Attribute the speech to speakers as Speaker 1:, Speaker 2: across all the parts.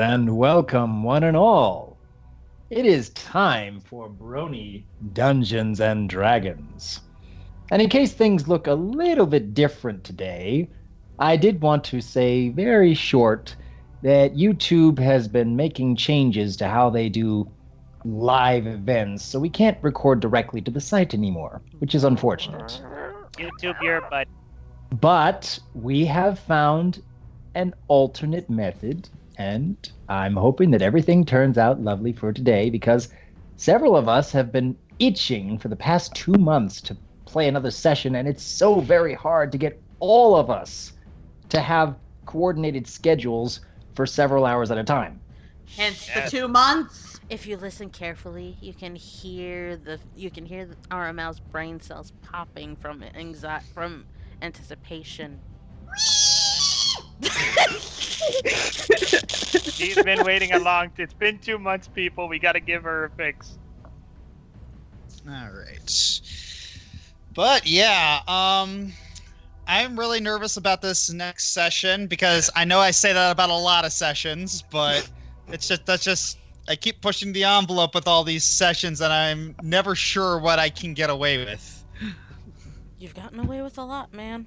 Speaker 1: and welcome one and all. It is time for Brony Dungeons and Dragons. And in case things look a little bit different today, I did want to say very short that YouTube has been making changes to how they do live events, so we can't record directly to the site anymore, which is unfortunate.
Speaker 2: YouTube your butt.
Speaker 1: But we have found an alternate method, and I'm hoping that everything turns out lovely for today, because several of us have been itching for the past 2 months to play another session, and it's so very hard to get all of us to have coordinated schedules for several hours at a time.
Speaker 3: Hence the 2 months.
Speaker 4: If you listen carefully, you can hear RML's brain cells popping from anticipation.
Speaker 2: She's been waiting it's been 2 months, people. We gotta give her a fix.
Speaker 5: Alright. But yeah, I'm really nervous about this next session because I know I say that about a lot of sessions, but I keep pushing the envelope with all these sessions and I'm never sure what I can get away with.
Speaker 4: You've gotten away with a lot, man.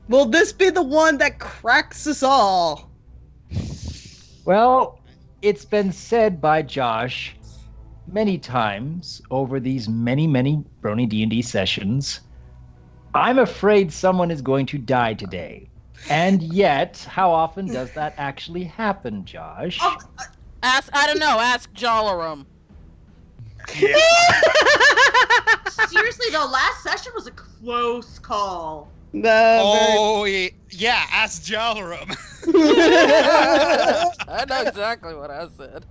Speaker 6: Will this be the one that cracks us all?
Speaker 1: Well, it's been said by Josh many times over these many Brony D&D sessions, I'm afraid someone is going to die today. And yet, how often does that actually happen, Josh?
Speaker 4: Ask Jolarum.
Speaker 2: Yeah.
Speaker 3: Seriously though, last session was a close call.
Speaker 5: Yeah, ask Jalarum.
Speaker 4: I know exactly what I said.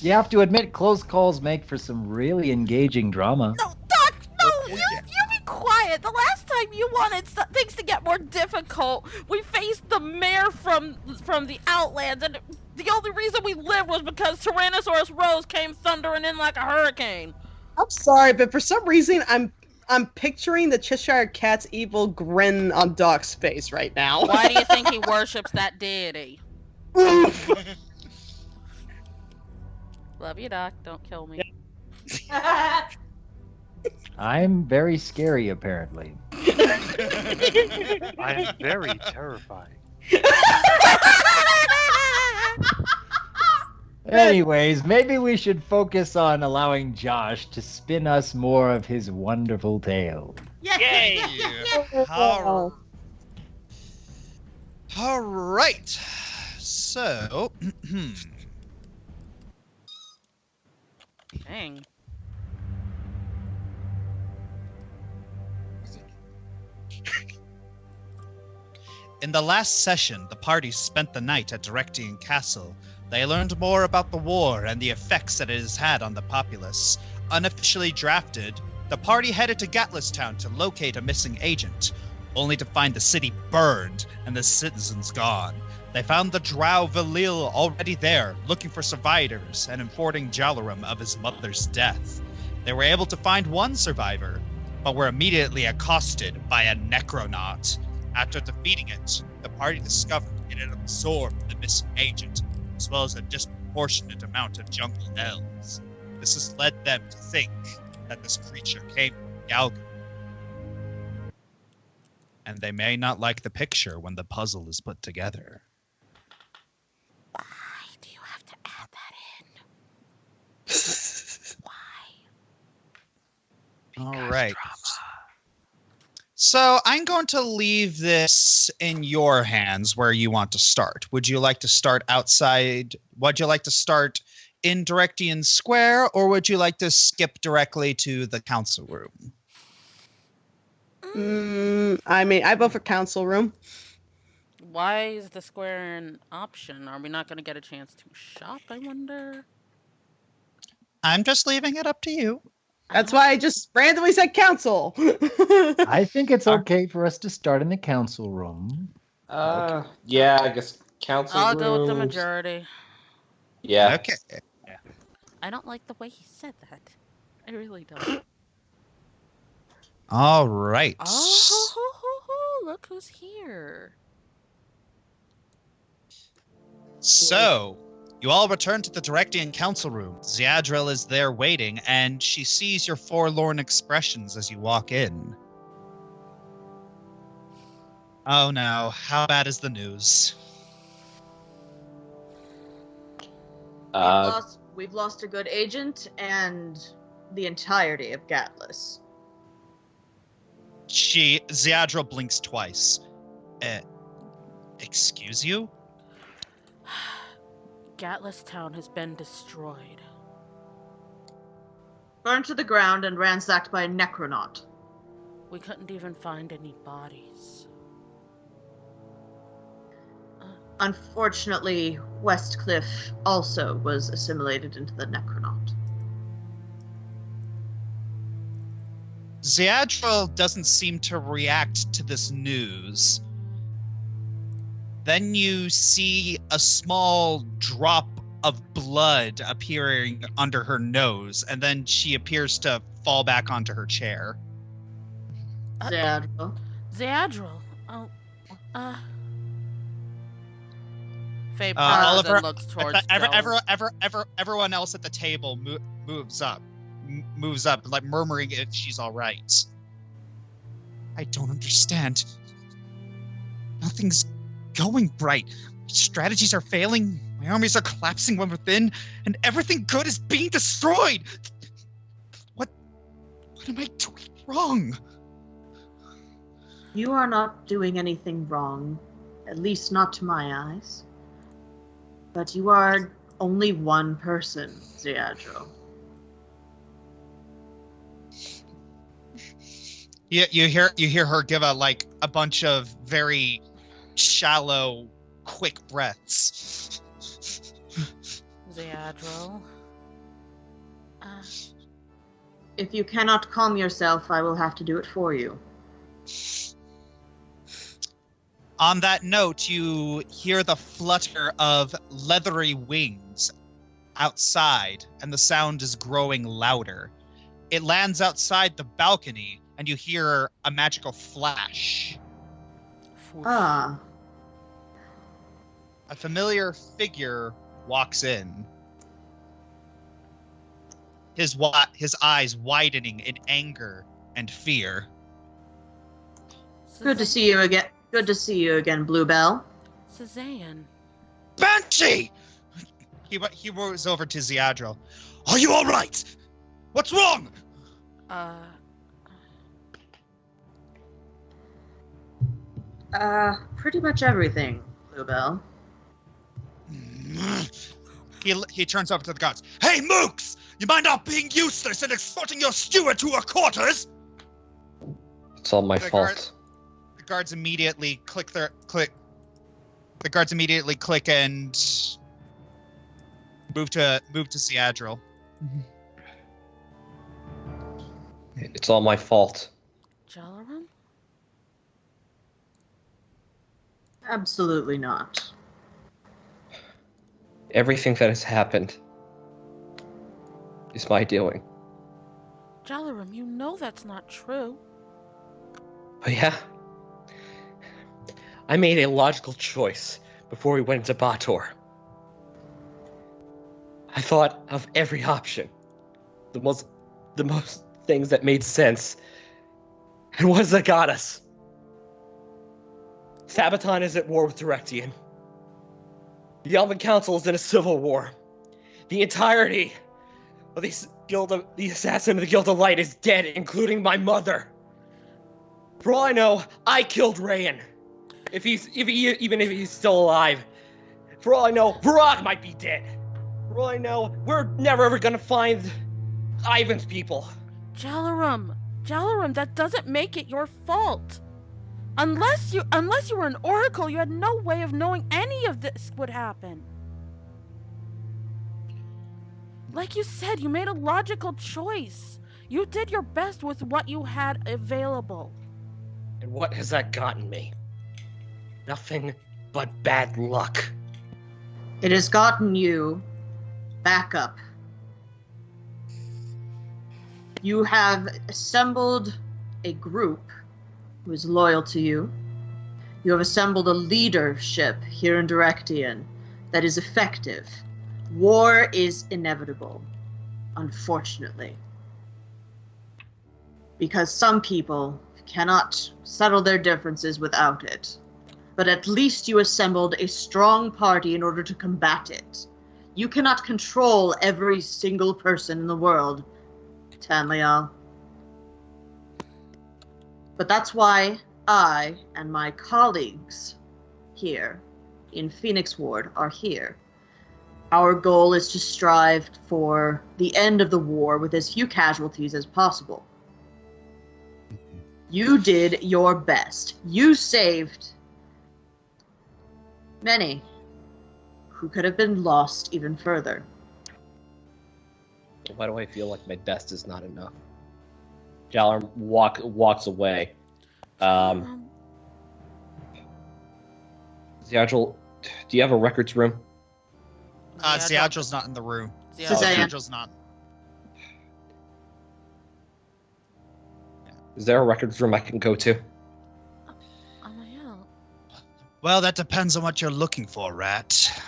Speaker 1: You have to admit, close calls make for some really engaging drama.
Speaker 4: No, Doc, no, you be quiet. The last time you wanted things to get more difficult, we faced the mayor from the Outlands, and the only reason we lived was because Tyrannosaurus Rose came thundering in like a hurricane.
Speaker 6: I'm sorry, but for some reason, I'm picturing the Cheshire Cat's evil grin on Doc's face right now.
Speaker 4: Why do you think he worships that deity? Love you, Doc. Don't kill me.
Speaker 1: I'm very scary, apparently.
Speaker 2: I am very terrified.
Speaker 1: Anyways, maybe we should focus on allowing Josh to spin us more of his wonderful tale.
Speaker 2: Yay!
Speaker 5: All right. So,
Speaker 4: Dang.
Speaker 5: in the last session, the party spent the night at Directian Castle. They learned more about the war and the effects that it has had on the populace. Unofficially drafted, the party headed to Gatlistown to locate a missing agent, only to find the city burned and the citizens gone. They found the Drow Valil already there, looking for survivors and informing Jalarum of his mother's death. They were able to find one survivor, but were immediately accosted by a Necronaut. After defeating it, the party discovered it had absorbed the missing agent, as well as a disproportionate amount of jungle elves. This has led them to think that this creature came from Galgun. And they may not like the picture when the puzzle is put together.
Speaker 4: Why do you have to add that in? Why?
Speaker 5: All right. So I'm going to leave this in your hands where you want to start. Would you like to start outside? Would you like to start in Directian Square, or would you like to skip directly to the council room?
Speaker 6: I mean, I vote for council room.
Speaker 4: Why is the square an option? Are we not going to get a chance to shop, I wonder?
Speaker 5: I'm just leaving it up to you.
Speaker 6: That's why I just randomly said council.
Speaker 1: I think it's okay for us to start in the council room.
Speaker 7: Yeah, I guess council
Speaker 4: I'll go with the
Speaker 7: rooms.
Speaker 4: majority.
Speaker 7: Yeah.
Speaker 5: Okay.
Speaker 4: I don't like the way he said that. I really don't.
Speaker 5: All right.
Speaker 4: Oh, look who's here.
Speaker 5: So, you all return to the Directian Council room. Ziadril is there waiting, and she sees your forlorn expressions as you walk in. Oh no, how bad is the news?
Speaker 3: We've lost a good agent and the entirety of Gatlas.
Speaker 5: Ziadril blinks twice. Excuse you?
Speaker 4: Gatlas Town has been destroyed.
Speaker 3: Burned to the ground and ransacked by a necronaut.
Speaker 4: We couldn't even find any bodies.
Speaker 3: Unfortunately, Westcliff also was assimilated into the necronaut.
Speaker 5: Ziadril doesn't seem to react to this news. Then you see a small drop of blood appearing under her nose, and then she appears to fall back onto her chair.
Speaker 3: Ziadril.
Speaker 4: Ziadril. Faye
Speaker 5: Oliver,
Speaker 4: looks towards
Speaker 5: everyone else at the table moves up, like murmuring if she's all right. I don't understand. Nothing's going right. Strategies are failing. My armies are collapsing from within, and everything good is being destroyed. What am I doing wrong?
Speaker 3: You are not doing anything wrong, at least not to my eyes. But you are only one person, Ziadril.
Speaker 5: You hear her give a bunch of very shallow, quick breaths.
Speaker 4: Ziadril.
Speaker 3: If you cannot calm yourself, I will have to do it for you.
Speaker 5: On that note, you hear the flutter of leathery wings outside, and the sound is growing louder. It lands outside the balcony, and you hear a magical flash.
Speaker 3: Ah.
Speaker 5: A familiar figure walks in. His eyes widening in anger and fear.
Speaker 3: Good to see you again. Good to see you again, Bluebell.
Speaker 4: Suzanne.
Speaker 5: Banshee! He moves over to Ziadril. Are you all right? What's wrong?
Speaker 3: Pretty much everything, Bluebell.
Speaker 5: He turns over to the guards. Hey, mooks! You mind not being useless and escorting your steward to her quarters?
Speaker 7: It's all my fault.
Speaker 5: The guards immediately click. The guards immediately click and move to Ziadril.
Speaker 7: It's all my fault.
Speaker 4: Jalaram?
Speaker 3: Absolutely not.
Speaker 7: Everything that has happened is my doing.
Speaker 4: Jalaram, you know that's not true.
Speaker 7: But yeah, I made a logical choice before we went into Bator. I thought of every option, the most things that made sense, and what that got us. Sabaton is at war with Directian. The Elven Council is in a civil war. The entirety of the assassin of the Guild of Light is dead, including my mother. For all I know, I killed Rayan. Even if he's still alive. For all I know, Varag might be dead. For all I know, we're never ever gonna find Ivan's people.
Speaker 4: Jalaram, that doesn't make it your fault. Unless you were an oracle, you had no way of knowing any of this would happen. Like you said, you made a logical choice. You did your best with what you had available.
Speaker 7: And what has that gotten me? Nothing but bad luck.
Speaker 3: It has gotten you backup. You have assembled a group who is loyal to you. You have assembled a leadership here in Directian. that is effective. War is inevitable, unfortunately. Because some people cannot settle their differences without it. But at least you assembled a strong party in order to combat it. You cannot control every single person in the world, Tanlial. But that's why I and my colleagues here in Phoenix Ward are here. Our goal is to strive for the end of the war with as few casualties as possible. You did your best. You saved many who could have been lost even further.
Speaker 7: Why do I feel like my best is not enough? Jalar walks away. Ziadril, do you have a records room?
Speaker 5: Ziadril's not in the room.
Speaker 4: Ziadril's not.
Speaker 7: Is there a records room I can go to?
Speaker 5: Well, that depends on what you're looking for, Rat.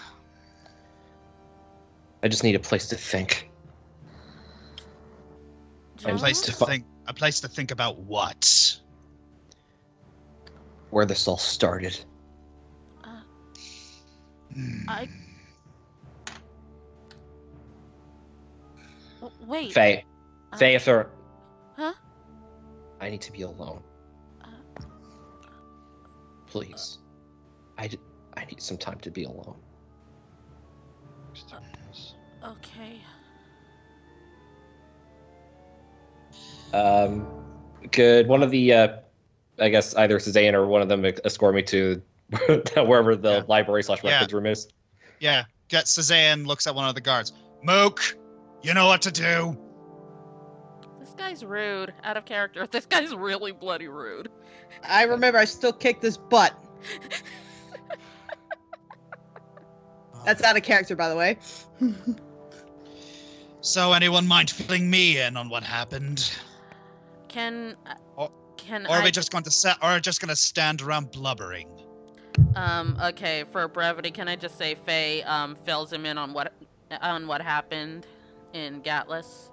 Speaker 7: I just need a place to think.
Speaker 5: A place to think about what?
Speaker 7: Where this all started.
Speaker 4: Wait.
Speaker 7: Faye, if there...
Speaker 4: Huh?
Speaker 7: I need to be alone. Please. I need some time to be alone.
Speaker 4: Okay.
Speaker 7: Could one of the, I guess either Suzanne or one of them escort me to wherever the library/records room is?
Speaker 5: Yeah. Suzanne looks at one of the guards. Mook, you know what to do.
Speaker 4: This guy's rude. Out of character. This guy's really bloody rude.
Speaker 6: I remember I still kicked his butt. That's out of character, by the way.
Speaker 5: So anyone mind filling me in on what happened? Or are we just going to stand around blubbering?
Speaker 4: Okay, for brevity, can I just say Faye fills him in on what happened in Gatlas?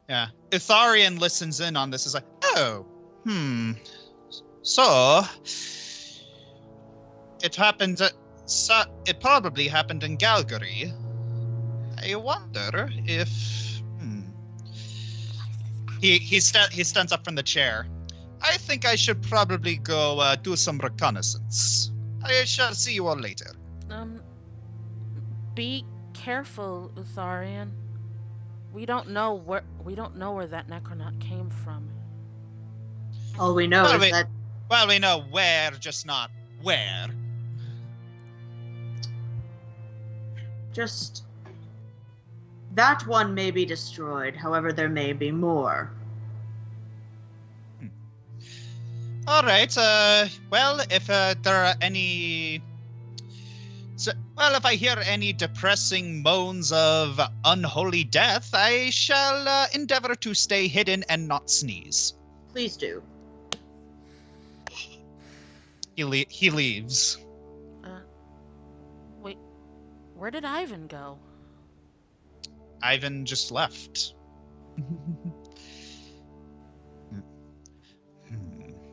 Speaker 5: Yeah. Itharian listens in on this, is like, so it happened it probably happened in Calgary. I wonder if he stands up from the chair. I think I should probably go do some reconnaissance. I shall see you all later.
Speaker 4: Be careful, Utharian. We don't know where that Necronaut came from.
Speaker 3: All we know is that...
Speaker 5: Well, we know where, just not where.
Speaker 3: Just... that one may be destroyed, however there may be more.
Speaker 5: Alright, well, if there are any... if I hear any depressing moans of unholy death, I shall endeavor to stay hidden and not sneeze.
Speaker 3: Please do.
Speaker 5: He leaves.
Speaker 4: Wait, where did Ivan go?
Speaker 5: Ivan just left.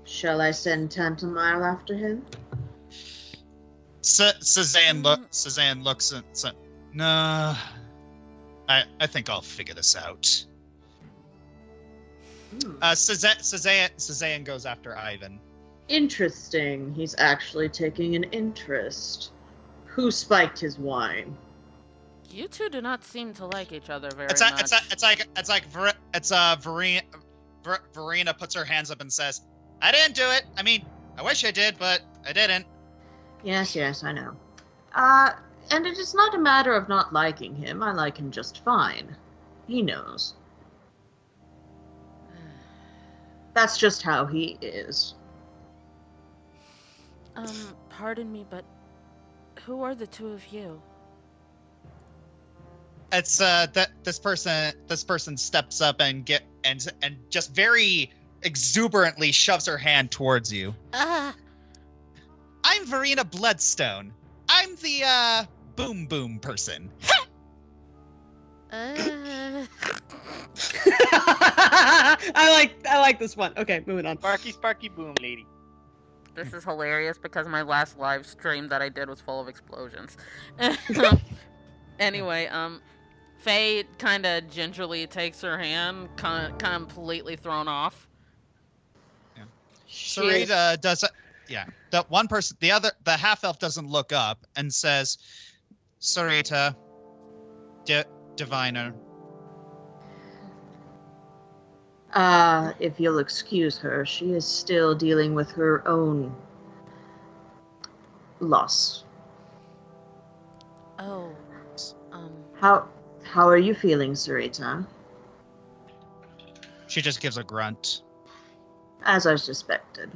Speaker 3: Shall I send Tantamile after him?
Speaker 5: Suzanne looks and says, "No, I think I'll figure this out." Suzanne goes after Ivan.
Speaker 3: Interesting. He's actually taking an interest. Who spiked his wine?
Speaker 4: You two do not seem to like each other very
Speaker 5: much. Verena puts her hands up and says, "I didn't do it. I mean, I wish I did, but I didn't."
Speaker 3: Yes, I know. And it is not a matter of not liking him. I like him just fine. He knows. That's just how he is.
Speaker 4: Pardon me, but who are the two of you?
Speaker 5: It's that this person steps up and just very exuberantly shoves her hand towards you. I'm Verena Bloodstone. I'm the, boom boom person.
Speaker 6: I like this one. Okay, moving on.
Speaker 2: Sparky, Sparky, boom, lady.
Speaker 4: This is hilarious because my last live stream that I did was full of explosions. Anyway, Faye kind of gingerly takes her hand, completely thrown off.
Speaker 5: Yeah. Sarita does. Yeah, the one person, the half elf doesn't look up and says, "Sarita, diviner."
Speaker 3: If you'll excuse her, she is still dealing with her own loss.
Speaker 4: Oh,
Speaker 3: How are you feeling, Sarita?
Speaker 5: She just gives a grunt.
Speaker 3: As I suspected.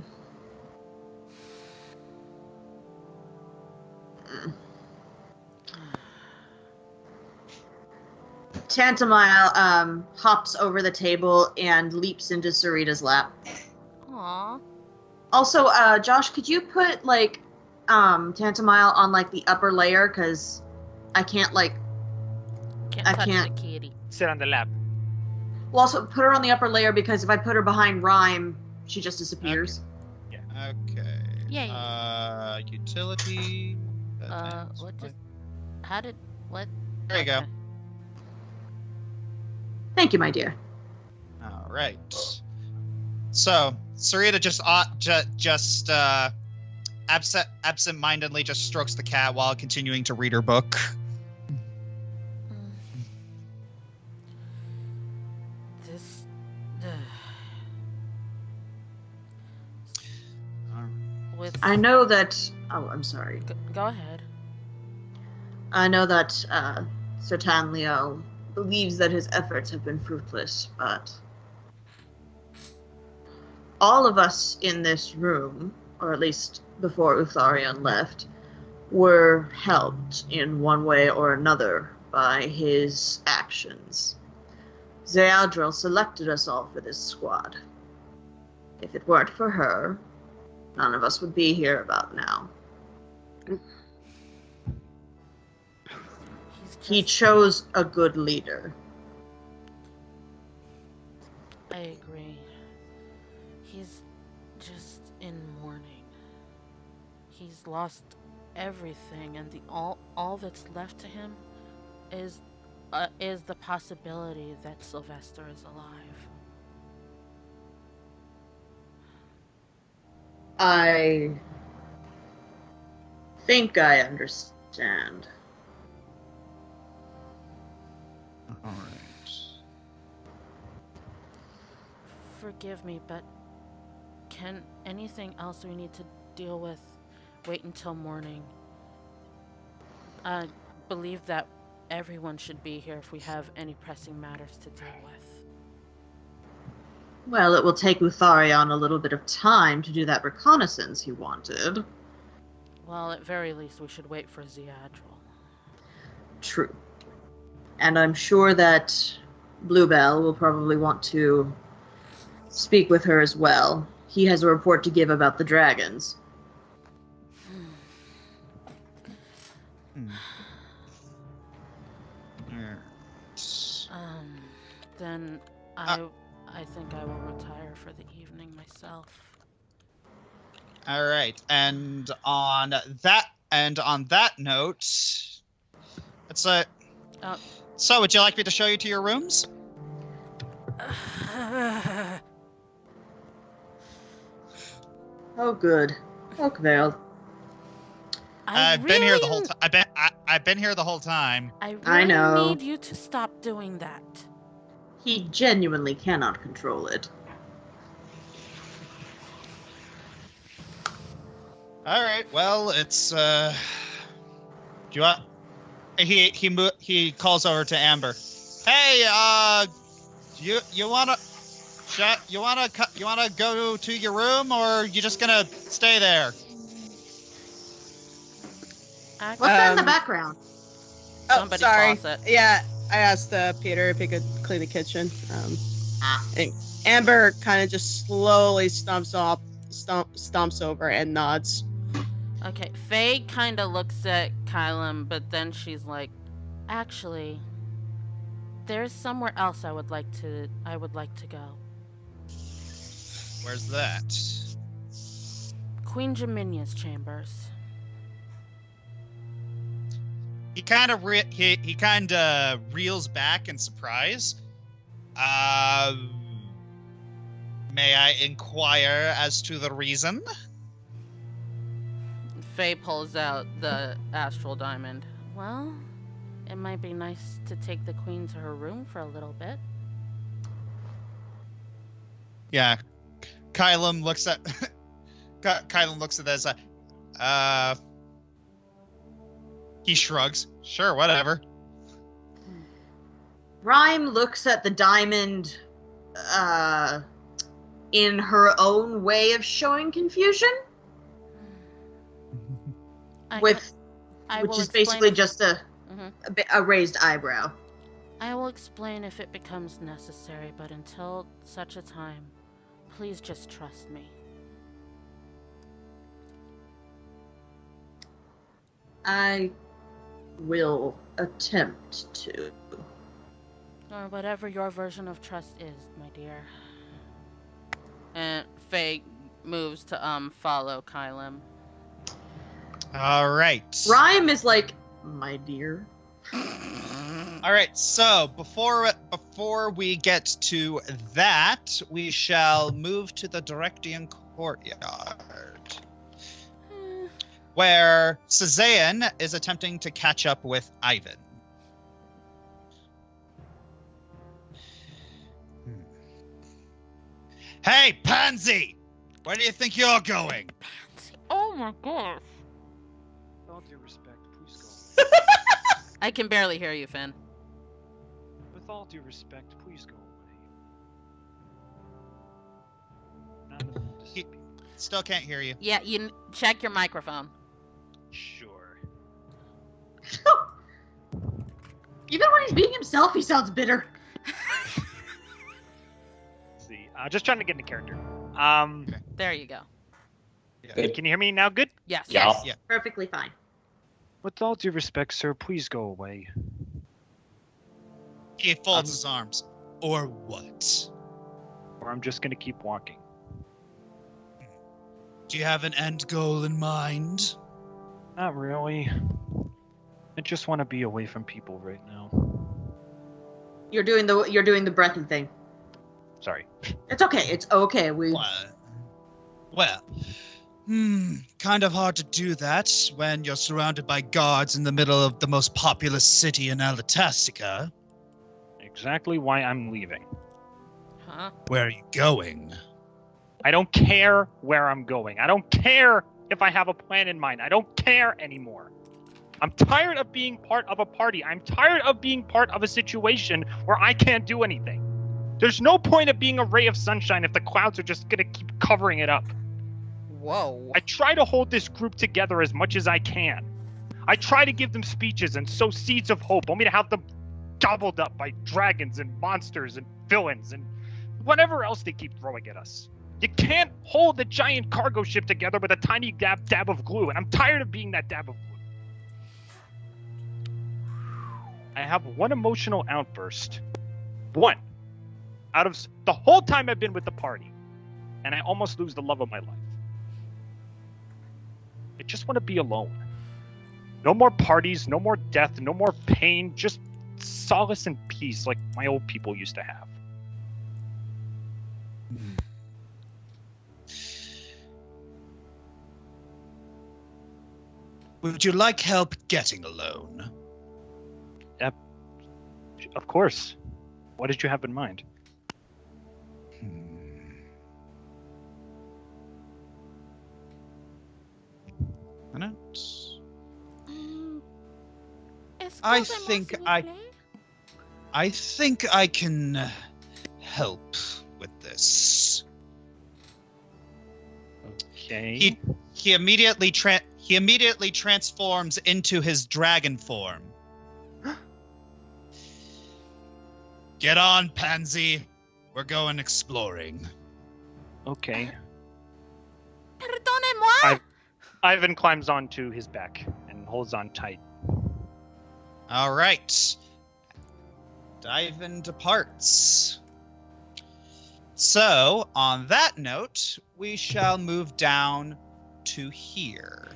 Speaker 3: Tantamile hops over the table and leaps into Sarita's lap.
Speaker 4: Aw.
Speaker 3: Also, Josh, could you put Tantamile on the upper layer, because I can't
Speaker 4: Can't
Speaker 3: I
Speaker 4: touch
Speaker 3: can't-
Speaker 4: the kitty.
Speaker 2: Sit on the lap.
Speaker 3: Well, also put her on the upper layer, because if I put her behind Rime, she just disappears.
Speaker 5: Okay.
Speaker 4: Yay.
Speaker 5: Utility.
Speaker 4: What just... What?
Speaker 5: There you go.
Speaker 4: Okay.
Speaker 3: Thank you, my dear.
Speaker 5: All right. So Sarita just absent-mindedly just strokes the cat while continuing to read her book.
Speaker 4: This... With...
Speaker 3: I know that... Oh, I'm sorry.
Speaker 4: Go ahead.
Speaker 3: I know that Sir Tanleo believes that his efforts have been fruitless, but all of us in this room, or at least before Utharion left, were helped in one way or another by his actions. Zeadril selected us all for this squad. If it weren't for her, none of us would be here about now. He chose a good leader.
Speaker 4: I agree. He's just in mourning. He's lost everything, and all that's left to him is the possibility that Sylvester is alive.
Speaker 3: I think I understand.
Speaker 5: All right.
Speaker 4: Forgive me, but can anything else we need to deal with wait until morning? I believe that everyone should be here if we have any pressing matters to deal with.
Speaker 3: Well, it will take Utharion a little bit of time to do that reconnaissance he wanted.
Speaker 4: Well, at very least, we should wait for Zeadril.
Speaker 3: True. And I'm sure that Bluebell will probably want to speak with her as well. He has a report to give about the dragons.
Speaker 4: Then I think I will retire for the evening myself.
Speaker 5: All right, and on that note, it's a. So, would you like me to show you to your rooms?
Speaker 3: Oh, good. Oakvale.
Speaker 5: I've been here the whole time. I've been here the whole time.
Speaker 4: I really
Speaker 3: I know.
Speaker 4: need you to stop doing that.
Speaker 3: He genuinely cannot control it.
Speaker 5: All right. Well, it's. Do you want? He calls over to Amber. Hey, you wanna go to your room, or you just gonna stay there?
Speaker 3: What's that in the background?
Speaker 4: Somebody's
Speaker 6: sorry.
Speaker 4: faucet.
Speaker 6: Yeah, I asked Peter if he could clean the kitchen. And Amber kind of just slowly stomps over and nods.
Speaker 4: Okay, Faye kind of looks at Kylam, but then she's like, actually, there's somewhere else I would like to go.
Speaker 5: Where's that?
Speaker 4: Queen Geminia's chambers.
Speaker 5: He kind of reels back in surprise. May I inquire as to the reason?
Speaker 4: Faye pulls out the astral diamond. Well, it might be nice to take the queen to her room for a little bit.
Speaker 5: Yeah. Kylam looks at this. He shrugs. Sure, whatever.
Speaker 3: Rime looks at the diamond in her own way of showing confusion. Which is basically just a raised eyebrow.
Speaker 4: I will explain if it becomes necessary, but until such a time, please just trust me.
Speaker 3: I will attempt to.
Speaker 4: Or whatever your version of trust is, my dear. And Faye moves to follow Kylam.
Speaker 5: All right.
Speaker 3: Rime is like, my dear.
Speaker 5: All right. So before we get to that, we shall move to the Directian courtyard, where Sazayan is attempting to catch up with Ivan. Hey, Pansy! Where do you think you're going?
Speaker 4: Pansy. Oh my gosh.
Speaker 8: With all due respect, please go.
Speaker 4: I can barely hear you, Finn.
Speaker 8: With all due respect, please go away. Not in the mood to speak.
Speaker 5: Still can't hear you.
Speaker 4: Yeah, you check your microphone.
Speaker 8: Sure.
Speaker 3: Even when he's being himself, he sounds bitter.
Speaker 2: See, just trying to get into character.
Speaker 4: There you go.
Speaker 5: Yeah.
Speaker 2: Can you hear me now? Good.
Speaker 4: Yes.
Speaker 3: Yes,
Speaker 5: Yeah.
Speaker 3: perfectly fine.
Speaker 8: With all due respect, sir, please go away.
Speaker 5: He folds his arms. Or what?
Speaker 8: Or I'm just gonna keep walking.
Speaker 5: Do you have an end goal in mind?
Speaker 8: Not really. I just want to be away from people right now.
Speaker 3: You're doing the breathing thing.
Speaker 8: Sorry.
Speaker 3: It's okay. It's okay.
Speaker 5: Well, kind of hard to do that when you're surrounded by guards in the middle of the most populous city in Alatastica.
Speaker 8: Exactly why I'm leaving.
Speaker 4: Huh?
Speaker 5: Where are you going?
Speaker 2: I don't care where I'm going. I don't care if I have a plan in mind. I don't care anymore. I'm tired of being part of a party. I'm tired of being part of a situation where I can't do anything. There's no point of being a ray of sunshine if the clouds are just gonna keep covering it up.
Speaker 4: Whoa.
Speaker 2: I try to hold this group together as much as I can. I try to give them speeches and sow seeds of hope, only to have them gobbled up by dragons and monsters and villains and whatever else they keep throwing at us. You can't hold the giant cargo ship together with a tiny dab of glue, and I'm tired of being that dab of glue. I have one emotional outburst. One. Out of the whole time I've been with the party. And I almost lose the love of my life. I just want to be alone. No more parties, no more death, no more pain, just solace and peace like my old people used to have.
Speaker 5: Would you like help getting alone?
Speaker 8: Of course. What did you have in mind? I
Speaker 5: think I can help with this.
Speaker 8: Okay.
Speaker 5: He immediately transforms into his dragon form. Get on, Pansy. We're going exploring.
Speaker 8: Okay.
Speaker 4: Perdonez-moi.
Speaker 2: Ivan climbs onto his back and holds on tight.
Speaker 5: All right. Ivan departs. So, on that note, we shall move down to here.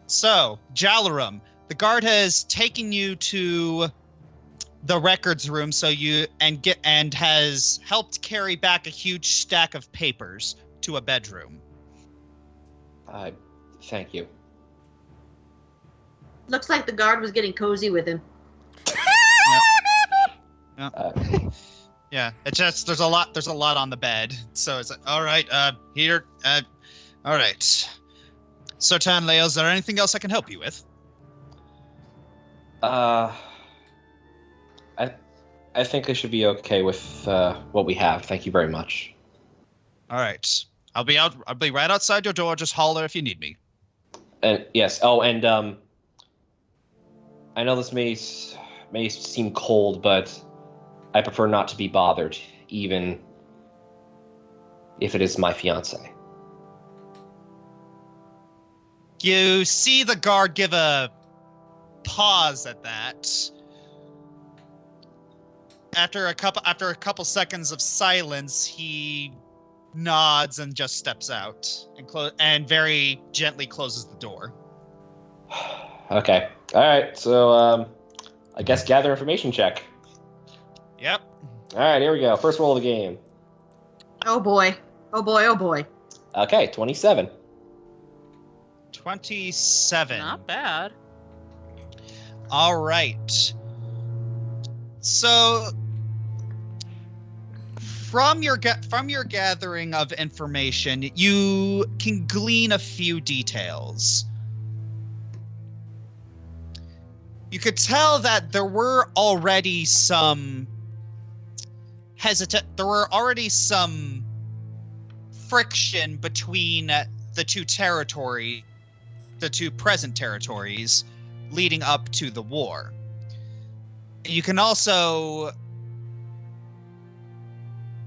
Speaker 5: So, Jalarum, the guard has taken you to the records room and has helped carry back a huge stack of papers to a bedroom.
Speaker 7: Thank you.
Speaker 3: Looks like the guard was getting cozy with him.
Speaker 5: Yeah, it's just there's a lot on the bed. So it's like, all right, here, all right. So Tanleo, is there anything else I can help you with?
Speaker 7: I think I should be okay with what we have. Thank you very much.
Speaker 5: All right, I'll be right outside your door. Just holler if you need me.
Speaker 7: And yes. Oh, and I know this may seem cold, but I prefer not to be bothered, even if it is my fiance.
Speaker 5: You see the guard give a pause at that. After a couple seconds of silence, he nods and just steps out and very gently closes the door.
Speaker 7: Okay. All right. So I guess gather information check.
Speaker 5: Yep.
Speaker 7: All right. Here we go. First roll of the game.
Speaker 3: Oh boy. Oh boy. Oh boy.
Speaker 7: Okay. 27.
Speaker 5: 27.
Speaker 4: Not bad.
Speaker 5: All right. So, from your gathering of information, you can glean a few details. You could tell that there were already some friction between the two present territories leading up to the war. You can also,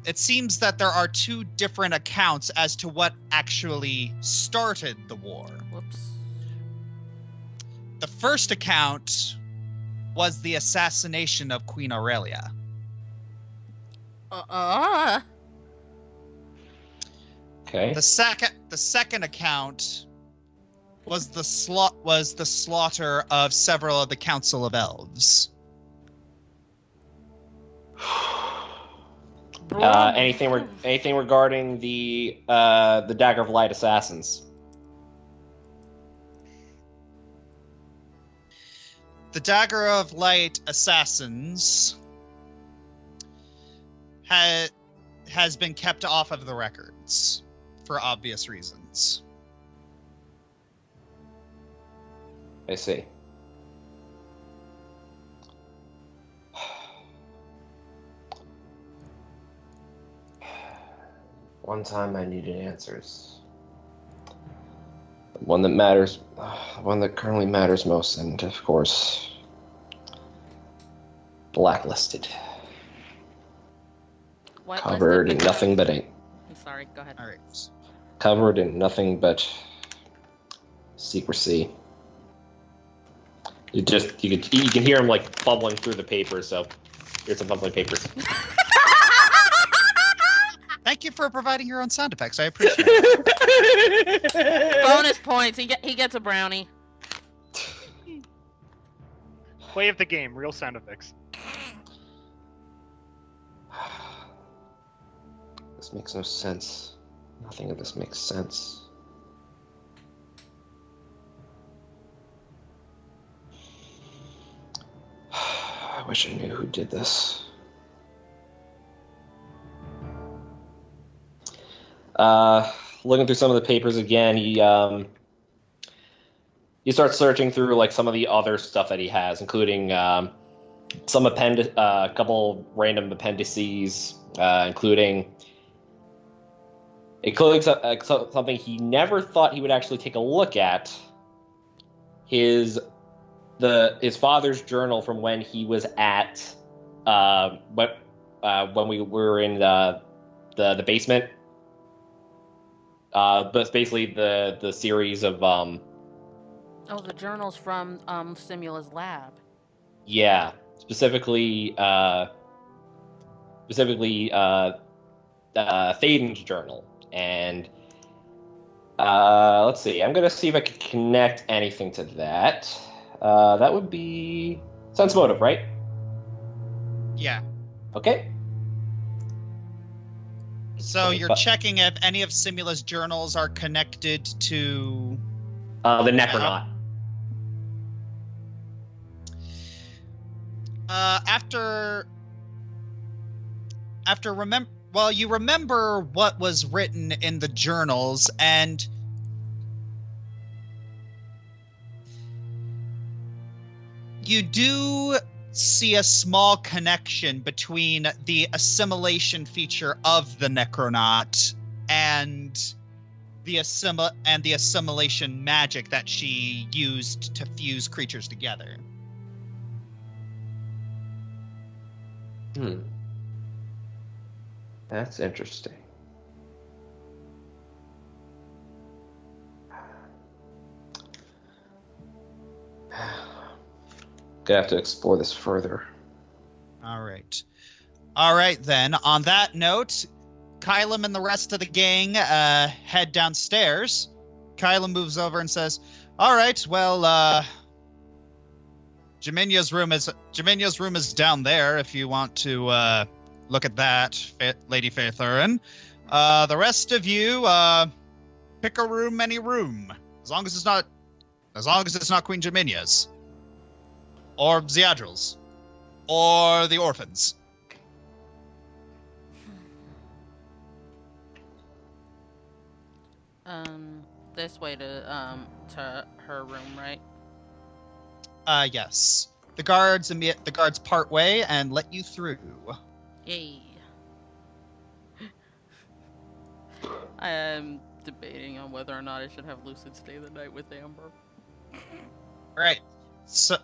Speaker 5: it seems that there are two different accounts as to what actually started the war.
Speaker 4: Whoops.
Speaker 5: The first account was the assassination of Queen Aurelia.
Speaker 7: Okay.
Speaker 5: The second account was the slaughter of several of the Council of Elves.
Speaker 7: Anything regarding the Dagger of Light assassins?
Speaker 5: The Dagger of Light assassins has been kept off of the records for obvious reasons.
Speaker 7: I see. One time I needed answers. The one that matters, the one that currently matters most, and of course, blacklisted. Covered in nothing but ink.
Speaker 4: I'm sorry, go ahead.
Speaker 5: All right.
Speaker 7: Covered in nothing but secrecy. You can hear him like fumbling through the papers. So here's some fumbling papers.
Speaker 5: Thank you for providing your own sound effects. I appreciate it.
Speaker 4: Bonus points. He gets a brownie.
Speaker 2: Play of the game, real sound effects.
Speaker 7: This makes no sense. Nothing of this makes sense. I wish I knew who did this. Looking through some of the papers again, he starts searching through like some of the other stuff that he has, including some a couple random appendices, including something he never thought he would actually take a look at. His father's journal from when he was at when we were in the basement But it's basically the series of
Speaker 4: Oh, the journals from Simula's lab.
Speaker 7: yeah, specifically Thaden's journal. And let's see. I'm gonna see if I can connect anything to that. That would be sense motive, right?
Speaker 5: Yeah.
Speaker 7: Okay.
Speaker 5: So you're checking if any of Simula's journals are connected to
Speaker 7: the Necronaut.
Speaker 5: You remember what was written in the journals, and you do see a small connection between the assimilation feature of the Necronaut and the assimilation magic that she used to fuse creatures together.
Speaker 7: That's interesting. Gonna have to explore this further.
Speaker 5: All right then. On that note, Kylam and the rest of the gang head downstairs. Kylam moves over and says, "All right, well, Jaminya's room is down there if you want to look at that, Lady Faithurin. The rest of you pick a room, any room, as long as it's not Queen Jaminya's, or Ziadril's, or the orphans."
Speaker 4: This way to her room, right?
Speaker 5: Yes. The guards part way and let you through.
Speaker 4: Yay. I am debating on whether or not I should have Lucid stay the night with Amber.
Speaker 5: Right. So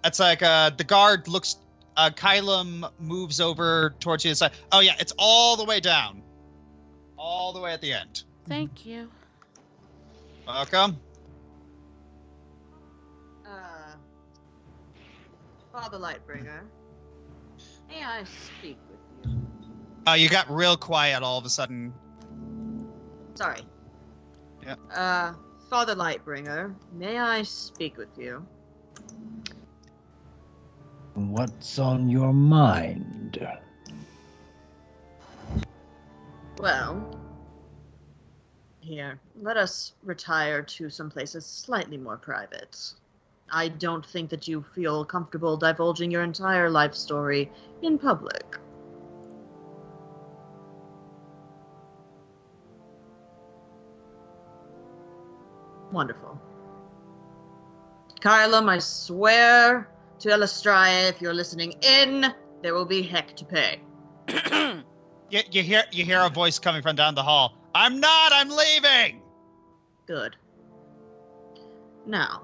Speaker 5: it's like the guard looks. Kylam moves over towards you and says, "Oh yeah, it's all the way down, all the way at the end."
Speaker 4: Thank you.
Speaker 5: Welcome.
Speaker 3: Father Lightbringer, may I speak with you?
Speaker 5: You got real quiet all of a sudden.
Speaker 3: Sorry.
Speaker 5: Yeah.
Speaker 3: Father Lightbringer, may I speak with you?
Speaker 1: What's on your mind?
Speaker 3: Well, here, let us retire to some places slightly more private. I don't think that you feel comfortable divulging your entire life story in public. Wonderful. Kylam, I swear to Elastraia, if you're listening in, there will be heck to pay.
Speaker 5: You hear a voice coming from down the hall. I'm leaving!
Speaker 3: Good. Now,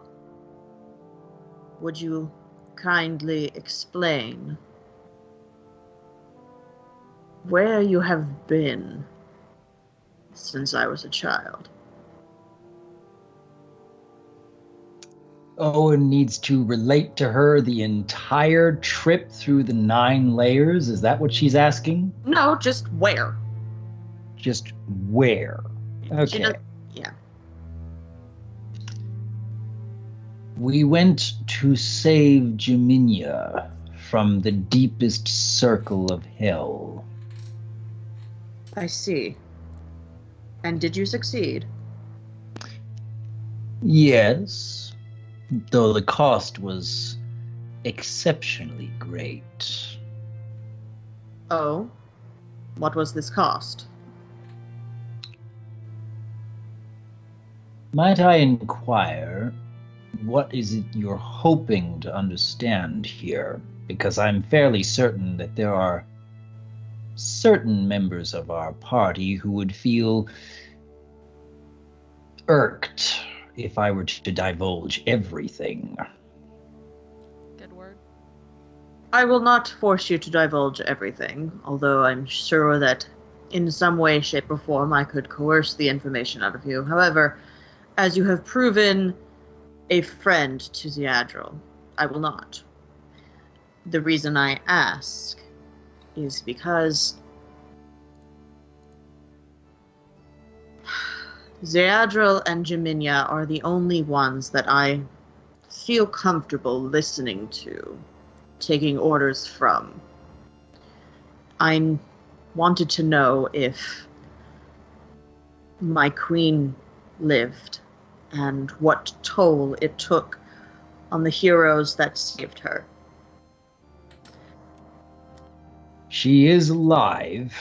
Speaker 3: would you kindly explain where you have been since I was a child?
Speaker 1: Owen needs to relate to her the entire trip through the 9 layers. Is that what she's asking?
Speaker 3: No, just where.
Speaker 1: Just where? Okay.
Speaker 3: Yeah.
Speaker 1: We went to save Jaminia from the deepest circle of hell.
Speaker 3: I see. And did you succeed?
Speaker 1: Yes, though the cost was exceptionally great.
Speaker 3: Oh? What was this cost?
Speaker 1: Might I inquire, what is it you're hoping to understand here? Because I'm fairly certain that there are certain members of our party who would feel irked if I were to divulge everything.
Speaker 4: Good word.
Speaker 3: I will not force you to divulge everything, although I'm sure that in some way, shape, or form, I could coerce the information out of you. However, as you have proven a friend to Zeadril, I will not. The reason I ask is because Zeadril and Jaminia are the only ones that I feel comfortable listening to, taking orders from. I wanted to know if my queen lived and what toll it took on the heroes that saved her.
Speaker 1: She is alive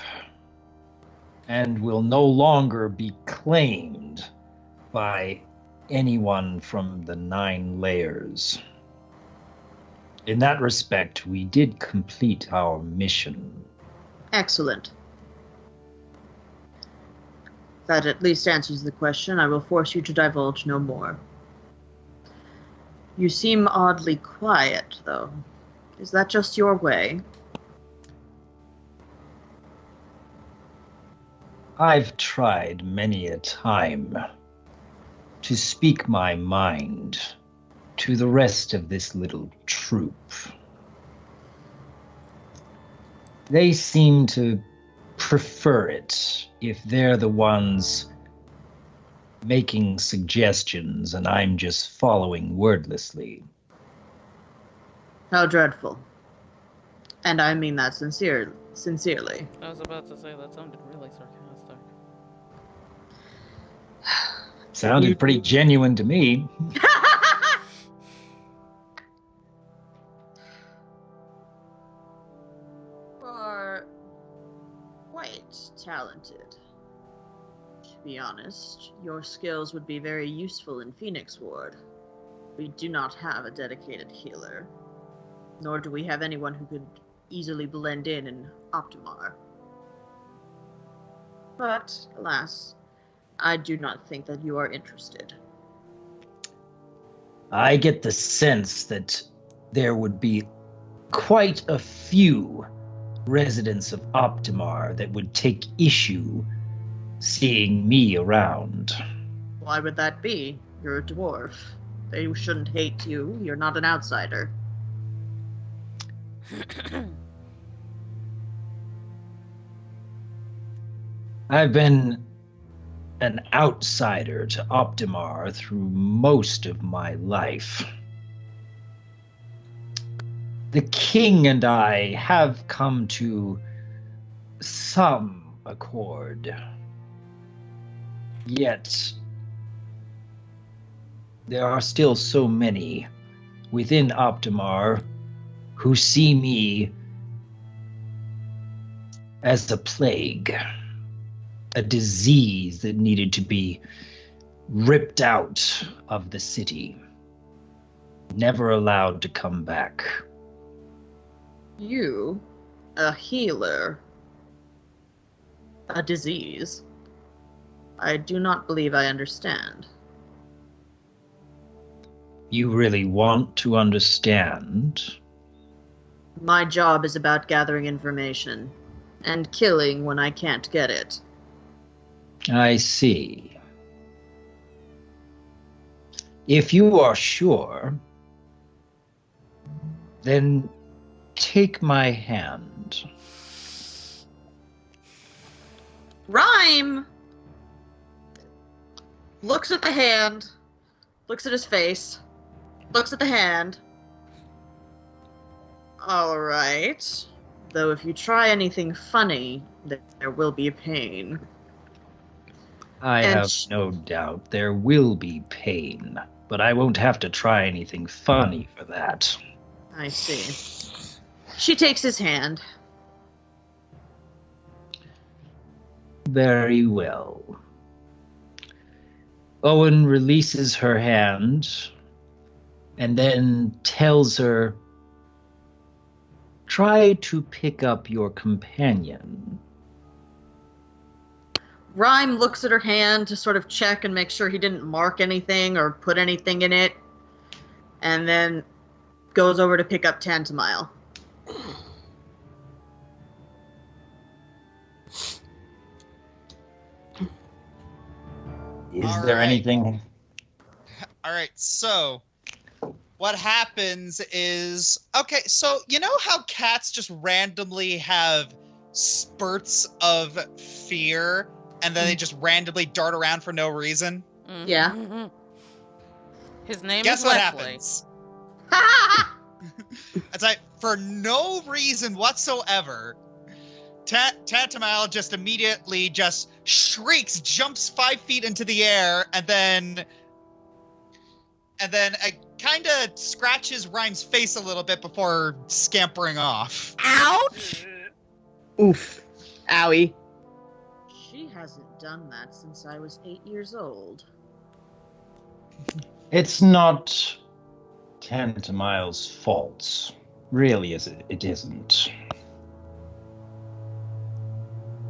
Speaker 1: and will no longer be claimed by anyone from the 9 layers. In that respect, we did complete our mission.
Speaker 3: Excellent. That at least answers the question. I will force you to divulge no more. You seem oddly quiet, though. Is that just your way?
Speaker 1: I've tried many a time to speak my mind to the rest of this little troop. They seem to prefer it if they're the ones making suggestions and I'm just following wordlessly.
Speaker 3: How dreadful. And I mean that sincerely.
Speaker 4: I was about to say that sounded really sarcastic.
Speaker 1: Sounded pretty genuine to me.
Speaker 3: You are quite talented. To be honest, your skills would be very useful in Phoenix Ward. We do not have a dedicated healer, nor do we have anyone who could easily blend in Optimar. But, alas, I do not think that you are interested.
Speaker 1: I get the sense that there would be quite a few residents of Optimar that would take issue seeing me around.
Speaker 3: Why would that be? You're a dwarf. They shouldn't hate you. You're not an outsider.
Speaker 1: I've been an outsider to Optimar through most of my life. The king and I have come to some accord. Yet, there are still so many within Optimar who see me as a plague. A disease that needed to be ripped out of the city, never allowed to come back.
Speaker 3: You, a healer, a disease. I do not believe I understand.
Speaker 1: You really want to understand?
Speaker 3: My job is about gathering information and killing when I can't get it.
Speaker 1: I see. If you are sure, then take my hand.
Speaker 3: Rime looks at the hand, looks at his face, looks at the hand. All right. Though if you try anything funny, there will be pain.
Speaker 1: I have no doubt there will be pain, but I won't have to try anything funny for that.
Speaker 3: I see. She takes his hand.
Speaker 1: Very well. Owen releases her hand and then tells her, try to pick up your companion.
Speaker 3: Rime looks at her hand to sort of check and make sure he didn't mark anything or put anything in it, and then goes over to pick up Tantamile.
Speaker 1: Is
Speaker 5: All
Speaker 1: there
Speaker 5: right.
Speaker 1: anything?
Speaker 5: All right, so what happens is, okay, so you know how cats just randomly have spurts of fear and then they just randomly dart around for no reason?
Speaker 3: Yeah.
Speaker 4: Mhm. His name
Speaker 5: Guess
Speaker 4: is
Speaker 5: what
Speaker 4: Wesley.
Speaker 5: happens? It's like, for no reason whatsoever, Tantamile just immediately just shrieks, jumps 5 feet into the air, and then kind of scratches Rime's face a little bit before scampering off.
Speaker 4: Ouch!
Speaker 6: Oof. Owie.
Speaker 3: She hasn't done that since I was 8 years old.
Speaker 1: It's not Tantamile's fault. Really, it isn't.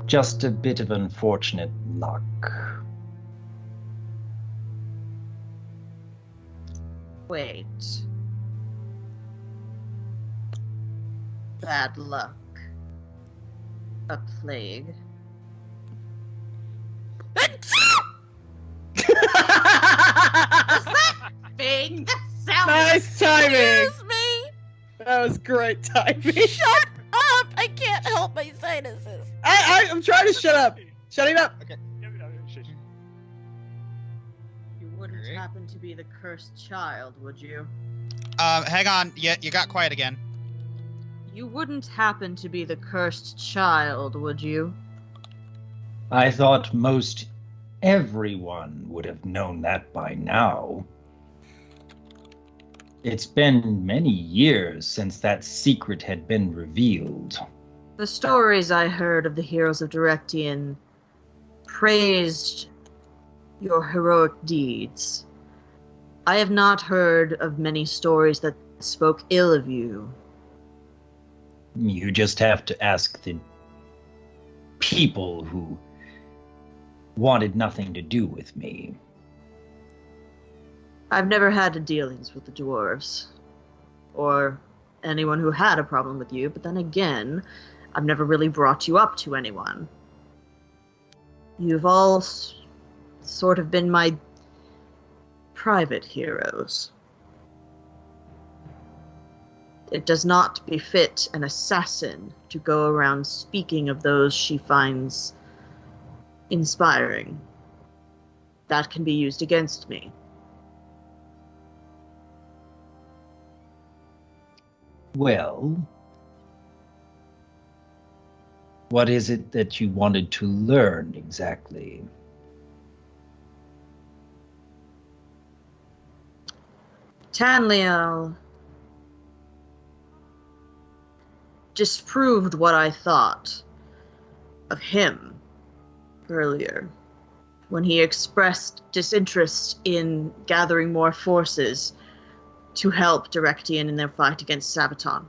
Speaker 1: Just a bit of unfortunate luck.
Speaker 3: Wait. Bad luck. A plague. Fake sound.
Speaker 6: Nice timing.
Speaker 4: Excuse me!
Speaker 6: That was great timing.
Speaker 4: Shut up! I can't help my sinuses.
Speaker 6: I'm trying to shut up. Shutting up.
Speaker 3: You wouldn't
Speaker 5: Alright.
Speaker 3: happen to be the cursed child, would you?
Speaker 5: Hang on, you got quiet again.
Speaker 3: You wouldn't happen to be the cursed child, would you?
Speaker 1: I thought most everyone would have known that by now. It's been many years since that secret had been revealed.
Speaker 3: The stories I heard of the heroes of Directian praised your heroic deeds. I have not heard of many stories that spoke ill of you.
Speaker 1: You just have to ask the people who wanted nothing to do with me.
Speaker 3: I've never had dealings with the dwarves, or anyone who had a problem with you, but then again, I've never really brought you up to anyone. You've all sort of been my private heroes. It does not befit an assassin to go around speaking of those she finds inspiring. That can be used against me.
Speaker 1: Well, what is it that you wanted to learn exactly?
Speaker 3: Tanliel disproved what I thought of him earlier when he expressed disinterest in gathering more forces to help Directian in their fight against Sabaton.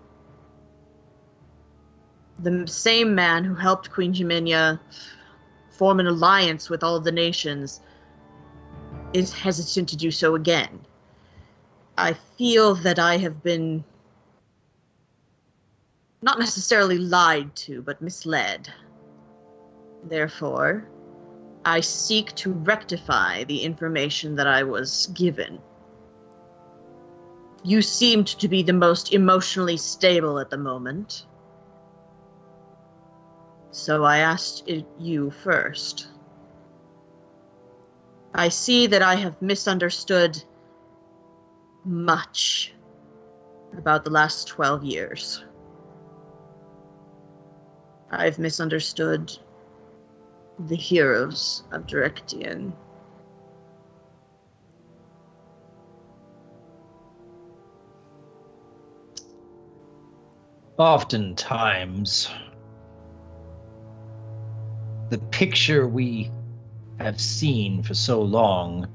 Speaker 3: The same man who helped Queen Jaminia form an alliance with all of the nations is hesitant to do so again. I feel that I have been not necessarily lied to, but misled. Therefore, I seek to rectify the information that I was given. You seemed to be the most emotionally stable at the moment, so I asked you first. I see that I have misunderstood much about the last 12 years. I've misunderstood the heroes of Directian.
Speaker 1: Oftentimes, the picture we have seen for so long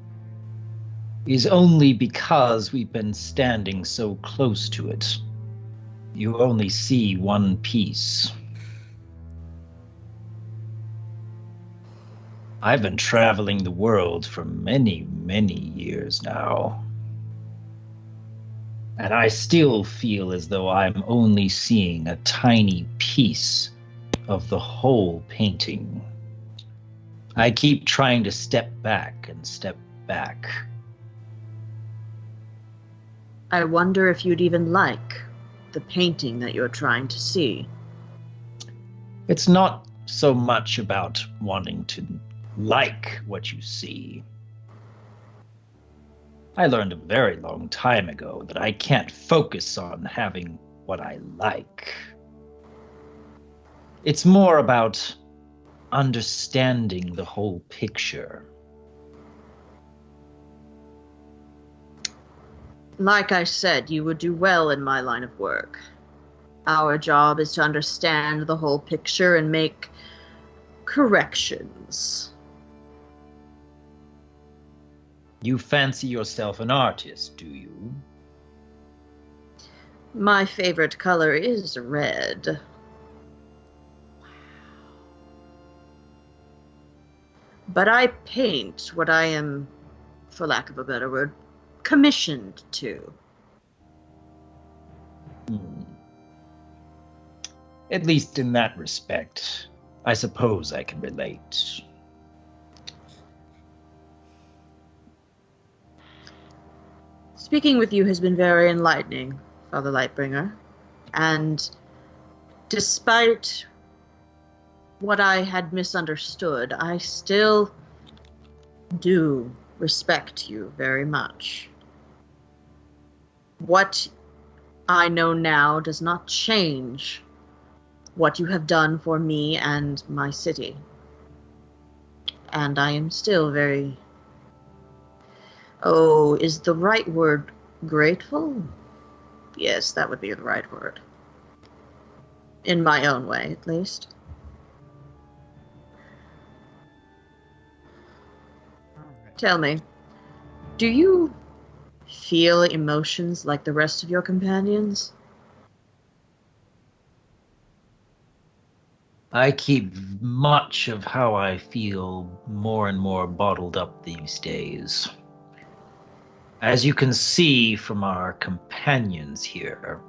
Speaker 1: is only because we've been standing so close to it. You only see one piece. I've been traveling the world for many, many years now. And I still feel as though I'm only seeing a tiny piece of the whole painting. I keep trying to step back and step back.
Speaker 3: I wonder if you'd even like the painting that you're trying to see.
Speaker 1: It's not so much about wanting to like what you see. I learned a very long time ago that I can't focus on having what I like. It's more about understanding the whole picture.
Speaker 3: Like I said, you would do well in my line of work. Our job is to understand the whole picture and make corrections.
Speaker 1: You fancy yourself an artist, do you?
Speaker 3: My favorite color is red. But I paint what I am, for lack of a better word, commissioned to.
Speaker 1: At least in that respect, I suppose I can relate.
Speaker 3: Speaking with you has been very enlightening, Father Lightbringer. And despite what I had misunderstood, I still do respect you very much. What I know now does not change what you have done for me and my city. And I am still very... Oh, is the right word grateful? Yes, that would be the right word. In my own way, at least. Tell me, do you feel emotions like the rest of your companions?
Speaker 1: I keep much of how I feel more and more bottled up these days. As you can see from our companions here,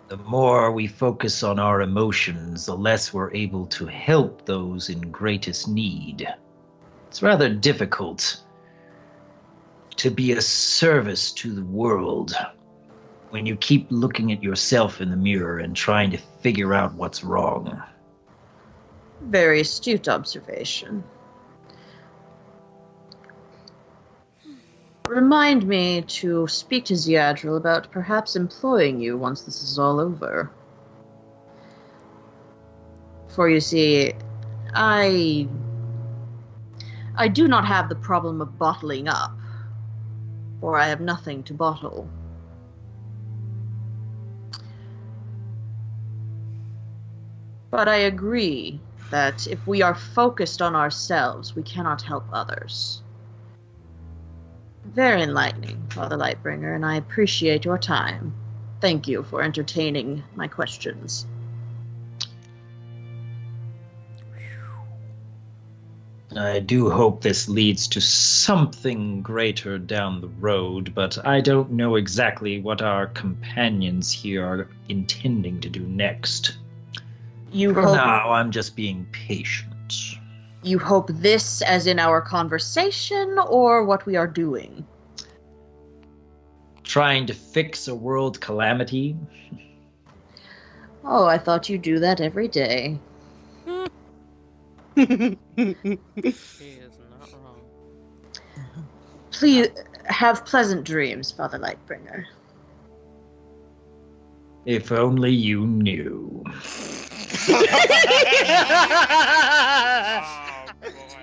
Speaker 1: the more we focus on our emotions, the less we're able to help those in greatest need. It's rather difficult to be a service to the world when you keep looking at yourself in the mirror and trying to figure out what's wrong.
Speaker 3: Very astute observation. Remind me to speak to Ziadril about perhaps employing you once this is all over. For you see, I do not have the problem of bottling up, for I have nothing to bottle. But I agree that if we are focused on ourselves, we cannot help others. Very enlightening, Father Lightbringer, and I appreciate your time. Thank you for entertaining my questions.
Speaker 1: I do hope this leads to something greater down the road, but I don't know exactly what our companions here are intending to do next. For now, I'm just being patient.
Speaker 3: You hope this as in our conversation, or what we are doing?
Speaker 1: Trying to fix a world calamity?
Speaker 3: Oh, I thought you do that every day.
Speaker 4: He is not wrong.
Speaker 3: Please have pleasant dreams, Father Lightbringer.
Speaker 1: If only you knew.
Speaker 2: Oh,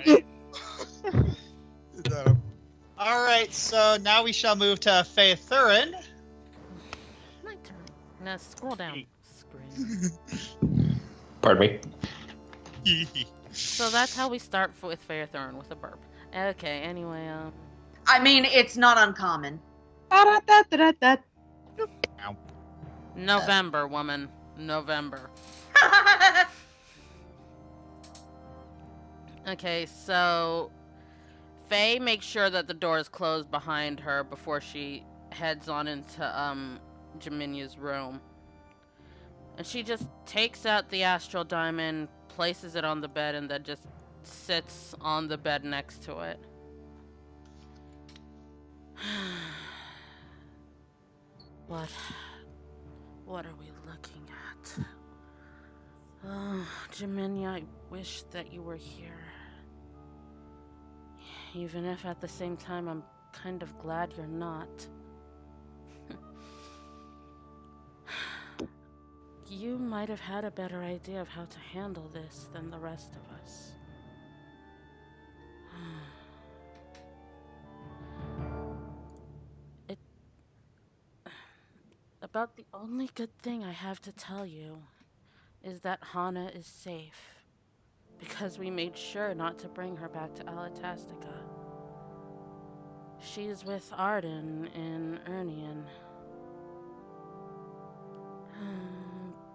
Speaker 2: boy.
Speaker 5: All right, so now we shall move to Faye Thurin.
Speaker 4: My turn. Now scroll down. Screen.
Speaker 7: Pardon me.
Speaker 4: So that's how we start with Fair Thorn, with a burp. Okay, anyway,
Speaker 3: I mean, it's not uncommon.
Speaker 6: Da-da-da-da-da.
Speaker 4: November, woman. November. Okay, so Faye makes sure that the door is closed behind her before she heads on into Jaminya's room. And she just takes out the astral diamond, places it on the bed, and then just sits on the bed next to it. What are we looking at? Oh, Jaminia, I wish that you were here. Even if at the same time I'm kind of glad you're not. You might have had a better idea of how to handle this than the rest of us. About the only good thing I have to tell you is that Hana is safe, because we made sure not to bring her back to Alatastica. She's with Arden in Ernian.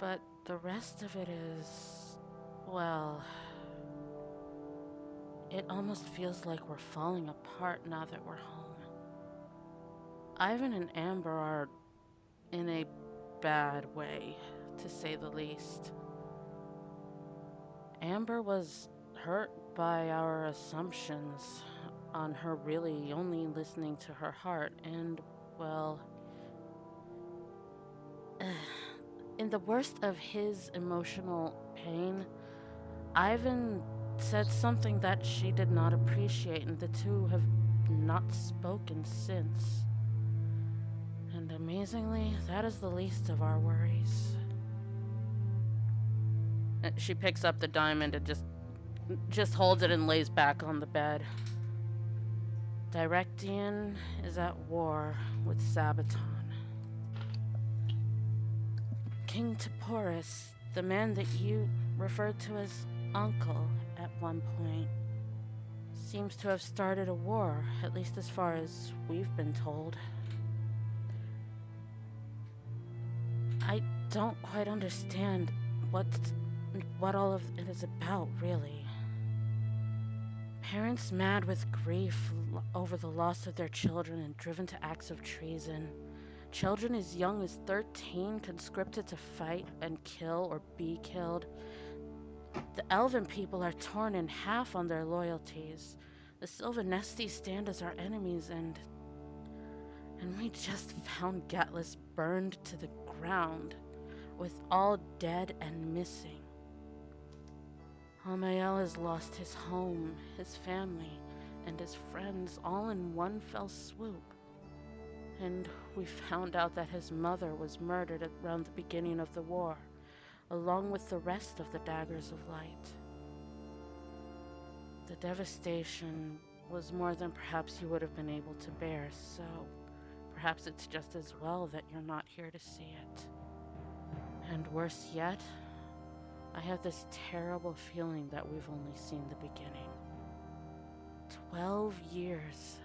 Speaker 4: But the rest of it is, well, it almost feels like we're falling apart now that we're home. Ivan and Amber are in a bad way, to say the least. Amber was hurt by our assumptions on her really only listening to her heart, and, well, in the worst of his emotional pain, Ivan said something that she did not appreciate, and the two have not spoken since. And amazingly, that is the least of our worries. She picks up the diamond and just holds it and lays back on the bed. Directian is at war with Sabaton. King Taporus, the man that you referred to as uncle at one point, seems to have started a war, at least as far as we've been told. I don't quite understand what all of it is about, really. Parents mad with grief over the loss of their children and driven to acts of treason. Children as young as 13 conscripted to fight and kill or be killed. The Elven people are torn in half on their loyalties. The Sylvanesti stand as our enemies, and we just found Gatlas burned to the ground, with all dead and missing. Amael has lost his home, his family, and his friends all in one fell swoop. And we found out that his mother was murdered around the beginning of the war, along with the rest of the Daggers of Light. The devastation was more than perhaps you would have been able to bear, so perhaps it's just as well that you're not here to see it. And worse yet, I have this terrible feeling that we've only seen the beginning. 12 years.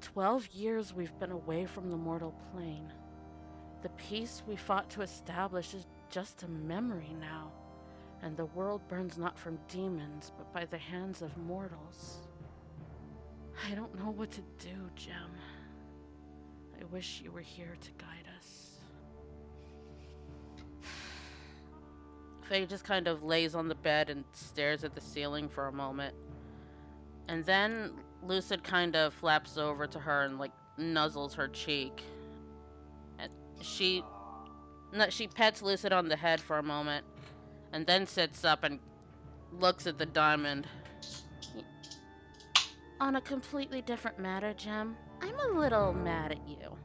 Speaker 4: 12 years we've been away from the mortal plane. The peace we fought to establish is just a memory now, and the world burns not from demons, but by the hands of mortals. I don't know what to do, Jem. I wish you were here to guide us. Faye just kind of lays on the bed and stares at the ceiling for a moment. And then Lucid kind of flaps over to her and, like, nuzzles her cheek. And she pets Lucid on the head for a moment, and then sits up and looks at the diamond. On a completely different matter, Jem, I'm a little mad at you.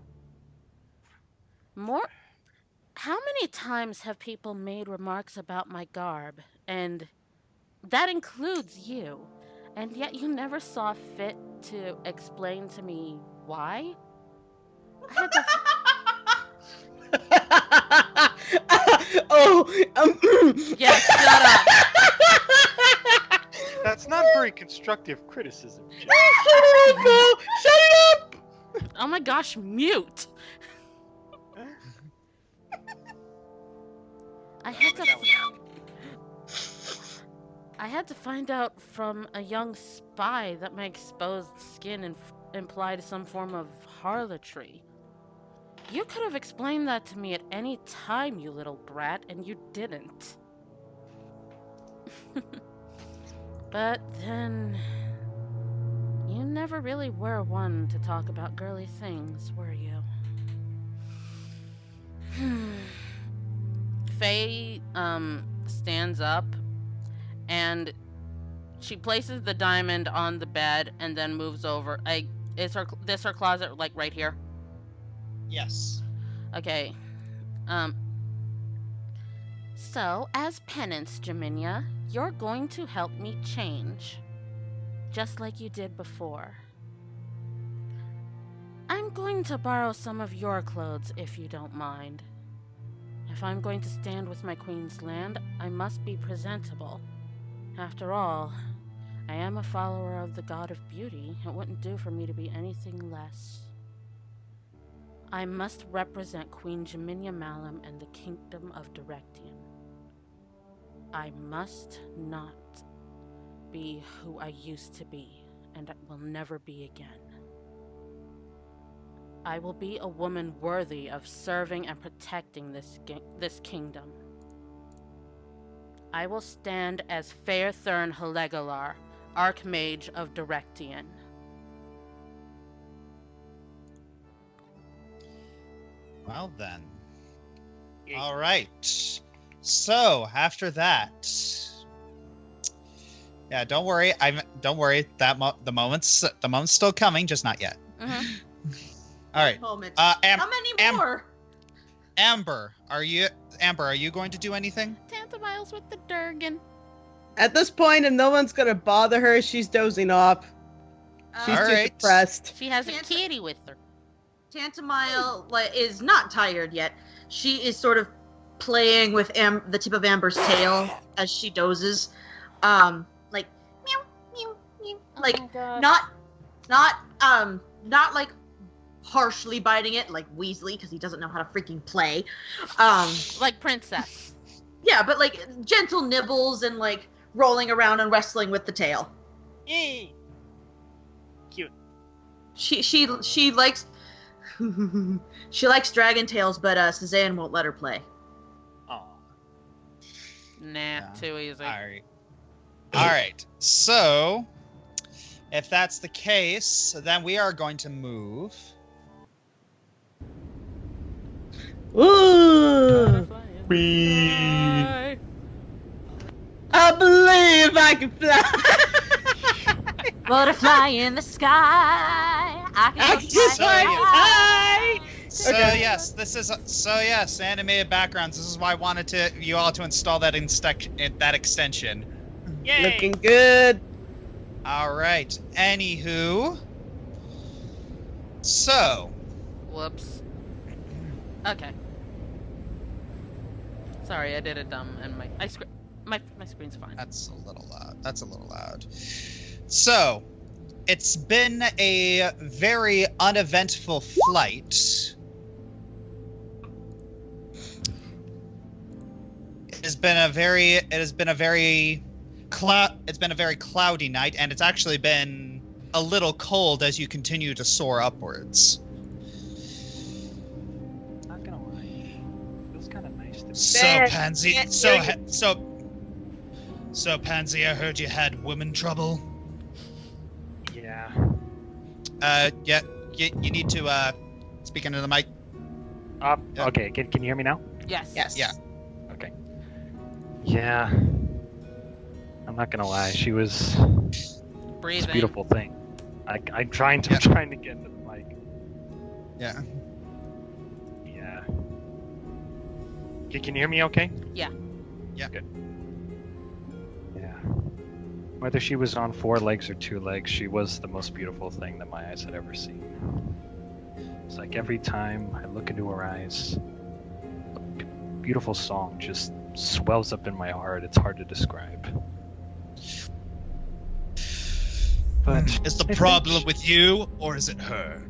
Speaker 4: How many times have people made remarks about my garb? And that includes you. And yet you never saw fit to explain to me why? Yeah, shut up.
Speaker 8: That's not very constructive criticism, Jim.
Speaker 6: Shut it up!
Speaker 4: Oh my gosh, mute. I had to find out from a young spy that my exposed skin implied some form of harlotry. You could have explained that to me at any time, you little brat, and you didn't. But then, you never really were one to talk about girly things, were you? Faye stands up and she places the diamond on the bed and then moves over. Is her closet like right here?
Speaker 5: Yes.
Speaker 4: Okay. So, as penance, Jaminia, you're going to help me change. Just like you did before. I'm going to borrow some of your clothes, if you don't mind. If I'm going to stand with my queen's land, I must be presentable. After all, I am a follower of the god of beauty. It wouldn't do for me to be anything less. I must represent Queen Jaminia Malum and the kingdom of Directian. I must not be who I used to be, and I will never be again. I will be a woman worthy of serving and protecting this kingdom. I will stand as Fairthurn Helegalar, Archmage of Directian.
Speaker 5: Well then. All right. So after that, yeah, don't worry. Don't worry. The moment's still coming, just not yet.
Speaker 4: Mm-hmm.
Speaker 5: All right.
Speaker 3: Moment.
Speaker 5: How
Speaker 3: many more?
Speaker 5: Amber, are you going to do anything?
Speaker 4: Tantamiles with the Durgan.
Speaker 6: At this point, if no one's gonna bother her, she's dozing off. She's
Speaker 5: All
Speaker 6: too
Speaker 5: right.
Speaker 6: depressed.
Speaker 4: She has a kitty with her.
Speaker 3: Tantamile is not tired yet. She is sort of playing with the tip of Amber's tail as she dozes, like meow meow meow, like not like harshly biting it like Weasley because he doesn't know how to freaking play,
Speaker 4: like Princess.
Speaker 3: Yeah, but like gentle nibbles and like rolling around and wrestling with the tail.
Speaker 2: Yay! Cute.
Speaker 3: She likes she likes dragon tails, but Suzanne won't let her play.
Speaker 2: Aw.
Speaker 4: Nah, too easy.
Speaker 5: All right. So, if that's the case, then we are going to move.
Speaker 6: Ooh!
Speaker 4: Bye.
Speaker 6: I believe I can fly.
Speaker 3: Butterfly in the sky. I can
Speaker 6: just fly
Speaker 5: high.
Speaker 6: high.
Speaker 5: So
Speaker 6: Okay.
Speaker 5: yes, animated backgrounds. This is why I wanted you all to install that extension.
Speaker 2: Yay!
Speaker 6: Looking good.
Speaker 5: All right. Anywho, so
Speaker 4: Whoops. Okay. Sorry, I did it dumb, and my screen's fine.
Speaker 5: that's a little loud. So, it's been a very uneventful flight. It has been a very cloudy night, and it's actually been a little cold as you continue to soar upwards.
Speaker 8: Not gonna lie. Feels kind of nice to be.
Speaker 5: So Pansy, so Pansy, I heard you had women trouble.
Speaker 8: Yeah.
Speaker 5: Yeah, you need to speak into the mic. Yeah.
Speaker 8: Okay. Can you hear me now?
Speaker 4: Yes.
Speaker 6: Yes.
Speaker 5: Yeah.
Speaker 8: Okay. Yeah. I'm not gonna lie. She was
Speaker 4: Breathing.
Speaker 8: a beautiful thing. I'm trying to
Speaker 5: Yeah.
Speaker 8: get to the mic.
Speaker 5: Yeah.
Speaker 8: Yeah. Can you hear me okay?
Speaker 4: Yeah.
Speaker 5: Yeah.
Speaker 8: Good. Yeah. Whether she was on 4 legs or 2 legs, she was the most beautiful thing that my eyes had ever seen. It's like every time I look into her eyes, a beautiful song just swells up in my heart. It's hard to describe. But
Speaker 5: Is the
Speaker 8: I think
Speaker 5: problem with you, or is it her?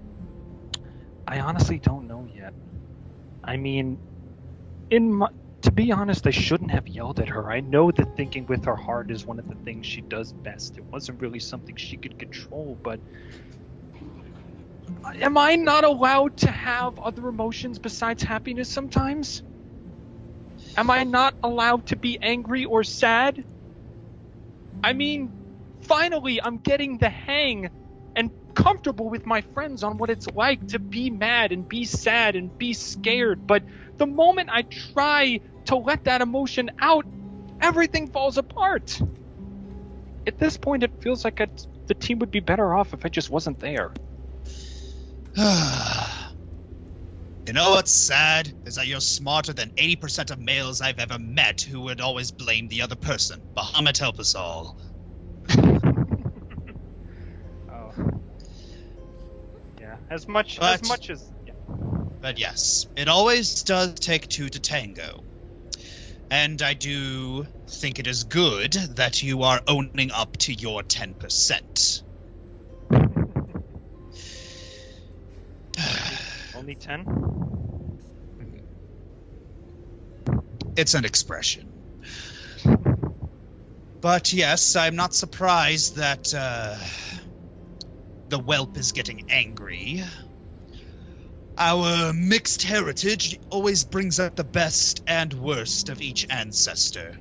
Speaker 8: I honestly don't know yet. I mean, to be honest, I shouldn't have yelled at her. I know that thinking with her heart is one of the things she does best. It wasn't really something she could control, but am I not allowed to have other emotions besides happiness sometimes? Am I not allowed to be angry or sad? I mean,
Speaker 2: Finally, I'm getting the hang and comfortable with my friends on what it's like to be mad and be sad and be scared. But the moment I try to let that emotion out, everything falls apart. At this point, it feels like the team would be better off if I just wasn't there.
Speaker 5: You know what's sad? Is that you're smarter than 80% of males I've ever met who would always blame the other person. Bahamut help us all.
Speaker 2: Oh. Yeah, as much as... Yeah.
Speaker 5: But yes, it always does take two to tango. And I do think it is good that you are owning up to your 10%.
Speaker 2: Only 10?
Speaker 5: It's an expression. But yes, I'm not surprised that the whelp is getting angry. Our mixed heritage always brings out the best and worst of each ancestor.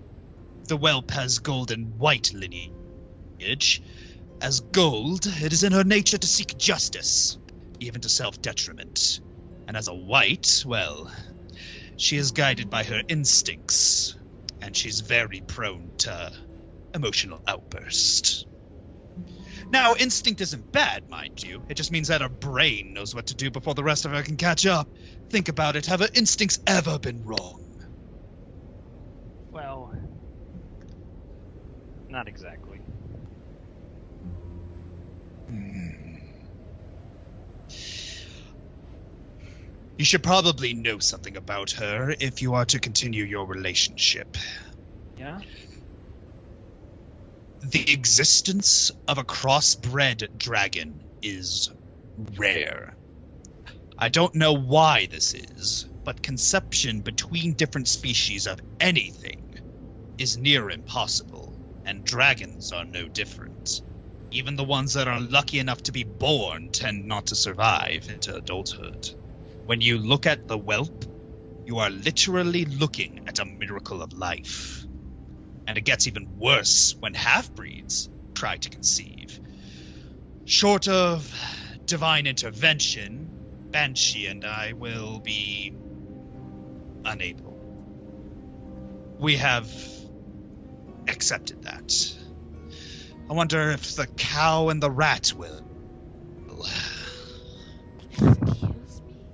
Speaker 5: The whelp has golden white lineage. As gold, it is in her nature to seek justice, even to self-detriment. And as a white, well, she is guided by her instincts, and she's very prone to emotional outbursts. Now, instinct isn't bad, mind you. It just means that her brain knows what to do before the rest of her can catch up. Think about it. Have her instincts ever been wrong?
Speaker 2: Well, not exactly.
Speaker 5: You should probably know something about her if you are to continue your relationship.
Speaker 2: Yeah?
Speaker 5: The existence of a crossbred dragon is rare. I don't know why this is, but conception between different species of anything is near impossible, and dragons are no different. Even the ones that are lucky enough to be born tend not to survive into adulthood. When you look at the whelp, you are literally looking at a miracle of life. And it gets even worse when half-breeds try to conceive. Short of divine intervention, Banshee and I will be unable. We have accepted that. I wonder if the cow and the rat will.
Speaker 4: Excuse me?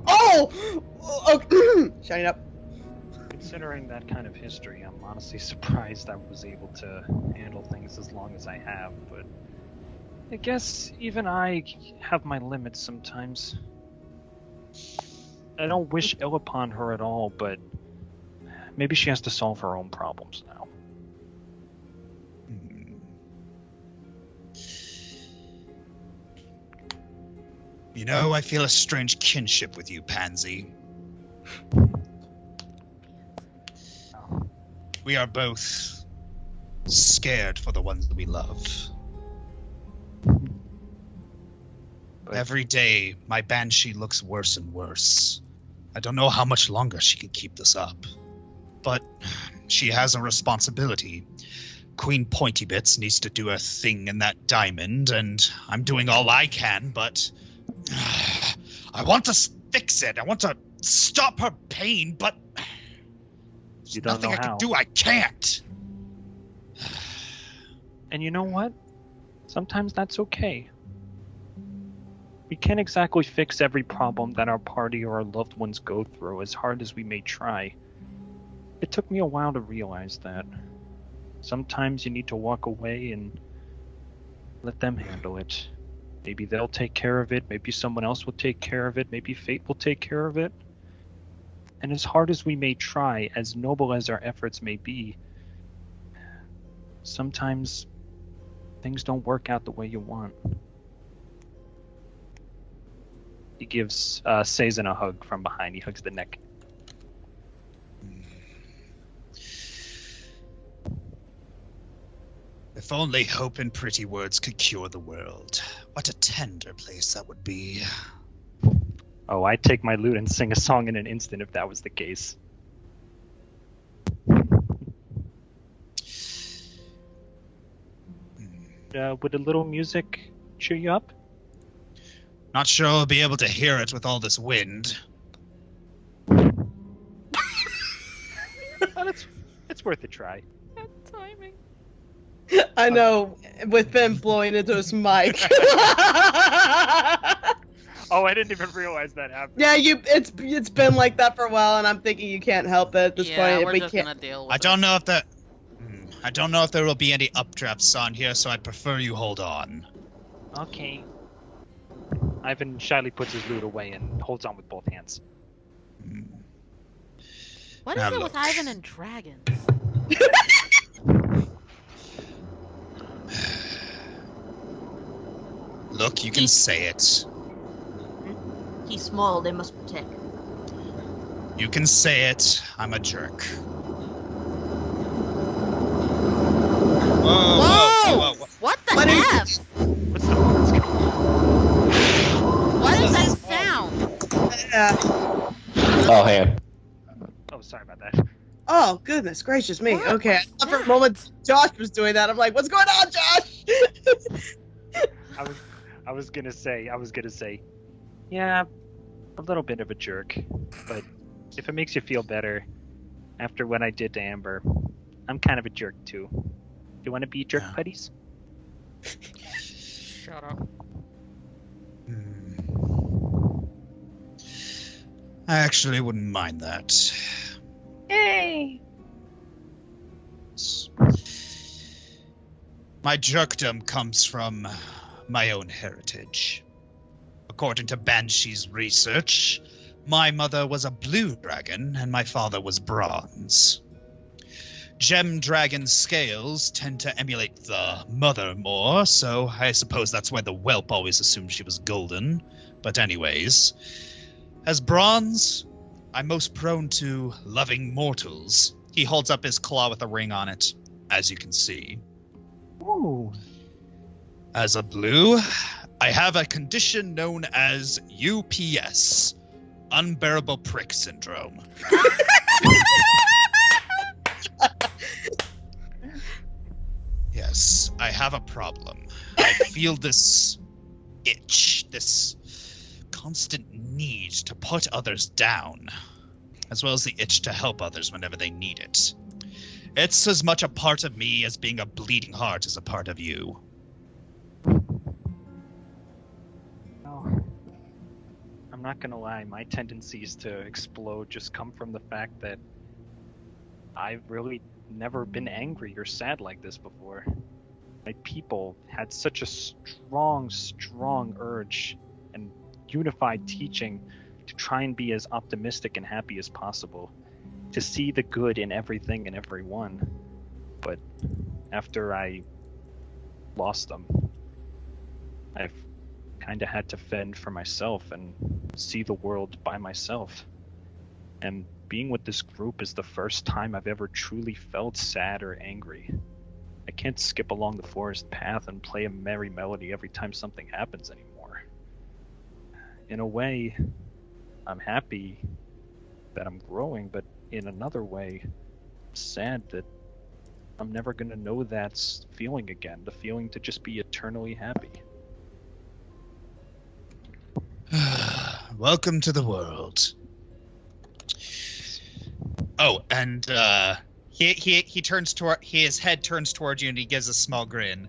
Speaker 6: Oh! Shut it up.
Speaker 8: Considering that kind of history, I'm honestly surprised I was able to handle things as long as I have, but I guess even I have my limits sometimes. I don't wish ill upon her at all, but maybe she has to solve her own problems now.
Speaker 5: You know, I feel a strange kinship with you, Pansy. We are both scared for the ones that we love.
Speaker 8: But
Speaker 5: Every day, my Banshee looks worse and worse. I don't know how much longer she can keep this up. But she has a responsibility. Queen Pointy Bits needs to do a thing in that diamond, and I'm doing all I can, but I want to fix it. I want to stop her pain, but
Speaker 8: you don't
Speaker 5: nothing
Speaker 8: know
Speaker 5: I can
Speaker 8: how.
Speaker 5: do. I can't.
Speaker 8: And you know what? Sometimes that's okay. We can't exactly fix every problem that our party or our loved ones go through, as hard as we may try. It took me a while to realize that. Sometimes you need to walk away and let them handle it. Maybe they'll take care of it, maybe someone else will take care of it, maybe fate will take care of it. And as hard as we may try, as noble as our efforts may be, sometimes things don't work out the way you want. He gives Sazin a hug from behind. He hugs the neck.
Speaker 5: If only hope and pretty words could cure the world. What a tender place that would be.
Speaker 8: Oh, I'd take my lute and sing a song in an instant if that was the case. would a little music cheer you up?
Speaker 5: Not sure I'll be able to hear it with all this wind.
Speaker 8: Well, it's worth a try.
Speaker 4: That timing.
Speaker 6: I know, with Ben blowing into his mic.
Speaker 2: Oh, I didn't even realize that happened.
Speaker 6: Yeah, it's been like that for a while, and I'm thinking you can't help it at this
Speaker 4: Yeah,
Speaker 6: point.
Speaker 4: we're
Speaker 6: We
Speaker 4: just
Speaker 6: can't.
Speaker 4: gonna deal with
Speaker 5: I don't know if there will be any updrafts on here, so I'd prefer you hold on.
Speaker 8: Okay. Ivan shyly puts his loot away and holds on with both hands.
Speaker 4: What is
Speaker 5: Now
Speaker 4: it
Speaker 5: look.
Speaker 4: with Ivan and dragons?
Speaker 5: Look, you can say it.
Speaker 3: He's small, they must protect.
Speaker 5: You can say it. I'm a jerk. Whoa,
Speaker 4: Whoa!
Speaker 5: whoa.
Speaker 4: What the
Speaker 6: What is-
Speaker 4: F?
Speaker 2: What's going on?
Speaker 4: What is that sound?
Speaker 9: Oh, hang on.
Speaker 2: Oh, sorry about that.
Speaker 6: Oh, goodness gracious me.
Speaker 4: What
Speaker 6: Okay, I
Speaker 4: was
Speaker 6: thought for a
Speaker 4: that?
Speaker 6: moment Josh was doing that. I'm like, what's going on, Josh?
Speaker 8: I was gonna say, yeah, a little bit of a jerk, but if it makes you feel better, after what I did to Amber, I'm kind of a jerk too. You want to be jerk buddies?
Speaker 4: Shut up.
Speaker 5: I actually wouldn't mind that.
Speaker 8: Yay!
Speaker 5: My jerkdom comes from my own heritage. According to Banshee's research, my mother was a blue dragon and my father was bronze. Gem dragon scales tend to emulate the mother more, so I suppose that's why the whelp always assumed she was golden. But anyways, as bronze, I'm most prone to loving mortals. He holds up his claw with a ring on it, as you can see.
Speaker 1: Ooh.
Speaker 5: As a blue, I have a condition known as UPS, Unbearable Prick Syndrome. Yes, I have a problem. I feel this itch, this constant need to put others down, as well as the itch to help others whenever they need it. It's as much a part of me as being a bleeding heart is a part of you.
Speaker 8: Well, I'm not gonna lie, my tendencies to explode just come from the fact that I've really never been angry or sad like this before. My people had such a strong urge and unified teaching to try and be as optimistic and happy as possible, to see the good in everything and everyone. But after I lost them, I've kind of had to fend for myself and see the world by myself. And being with this group is the first time I've ever truly felt sad or angry. I can't skip along the forest path and play a merry melody every time something happens anymore. In a way, I'm happy that I'm growing, but in another way, I'm sad that I'm never going to know that feeling again, the feeling to just be eternally happy.
Speaker 5: Welcome to the world. Oh, and he turns toward, his head turns towards you and he gives a small grin.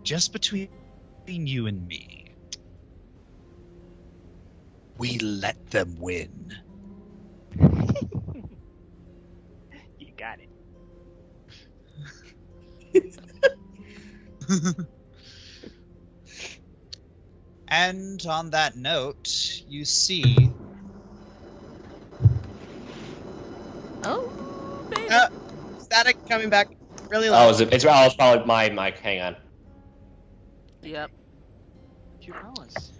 Speaker 5: Just between you and me, we let them win.
Speaker 8: You got it.
Speaker 5: And on that note, you see
Speaker 4: Oh, baby.
Speaker 6: Static coming back really
Speaker 9: Oh,
Speaker 6: loud.
Speaker 9: it's probably my mic. Hang on.
Speaker 4: Yep.
Speaker 8: Cute Alice.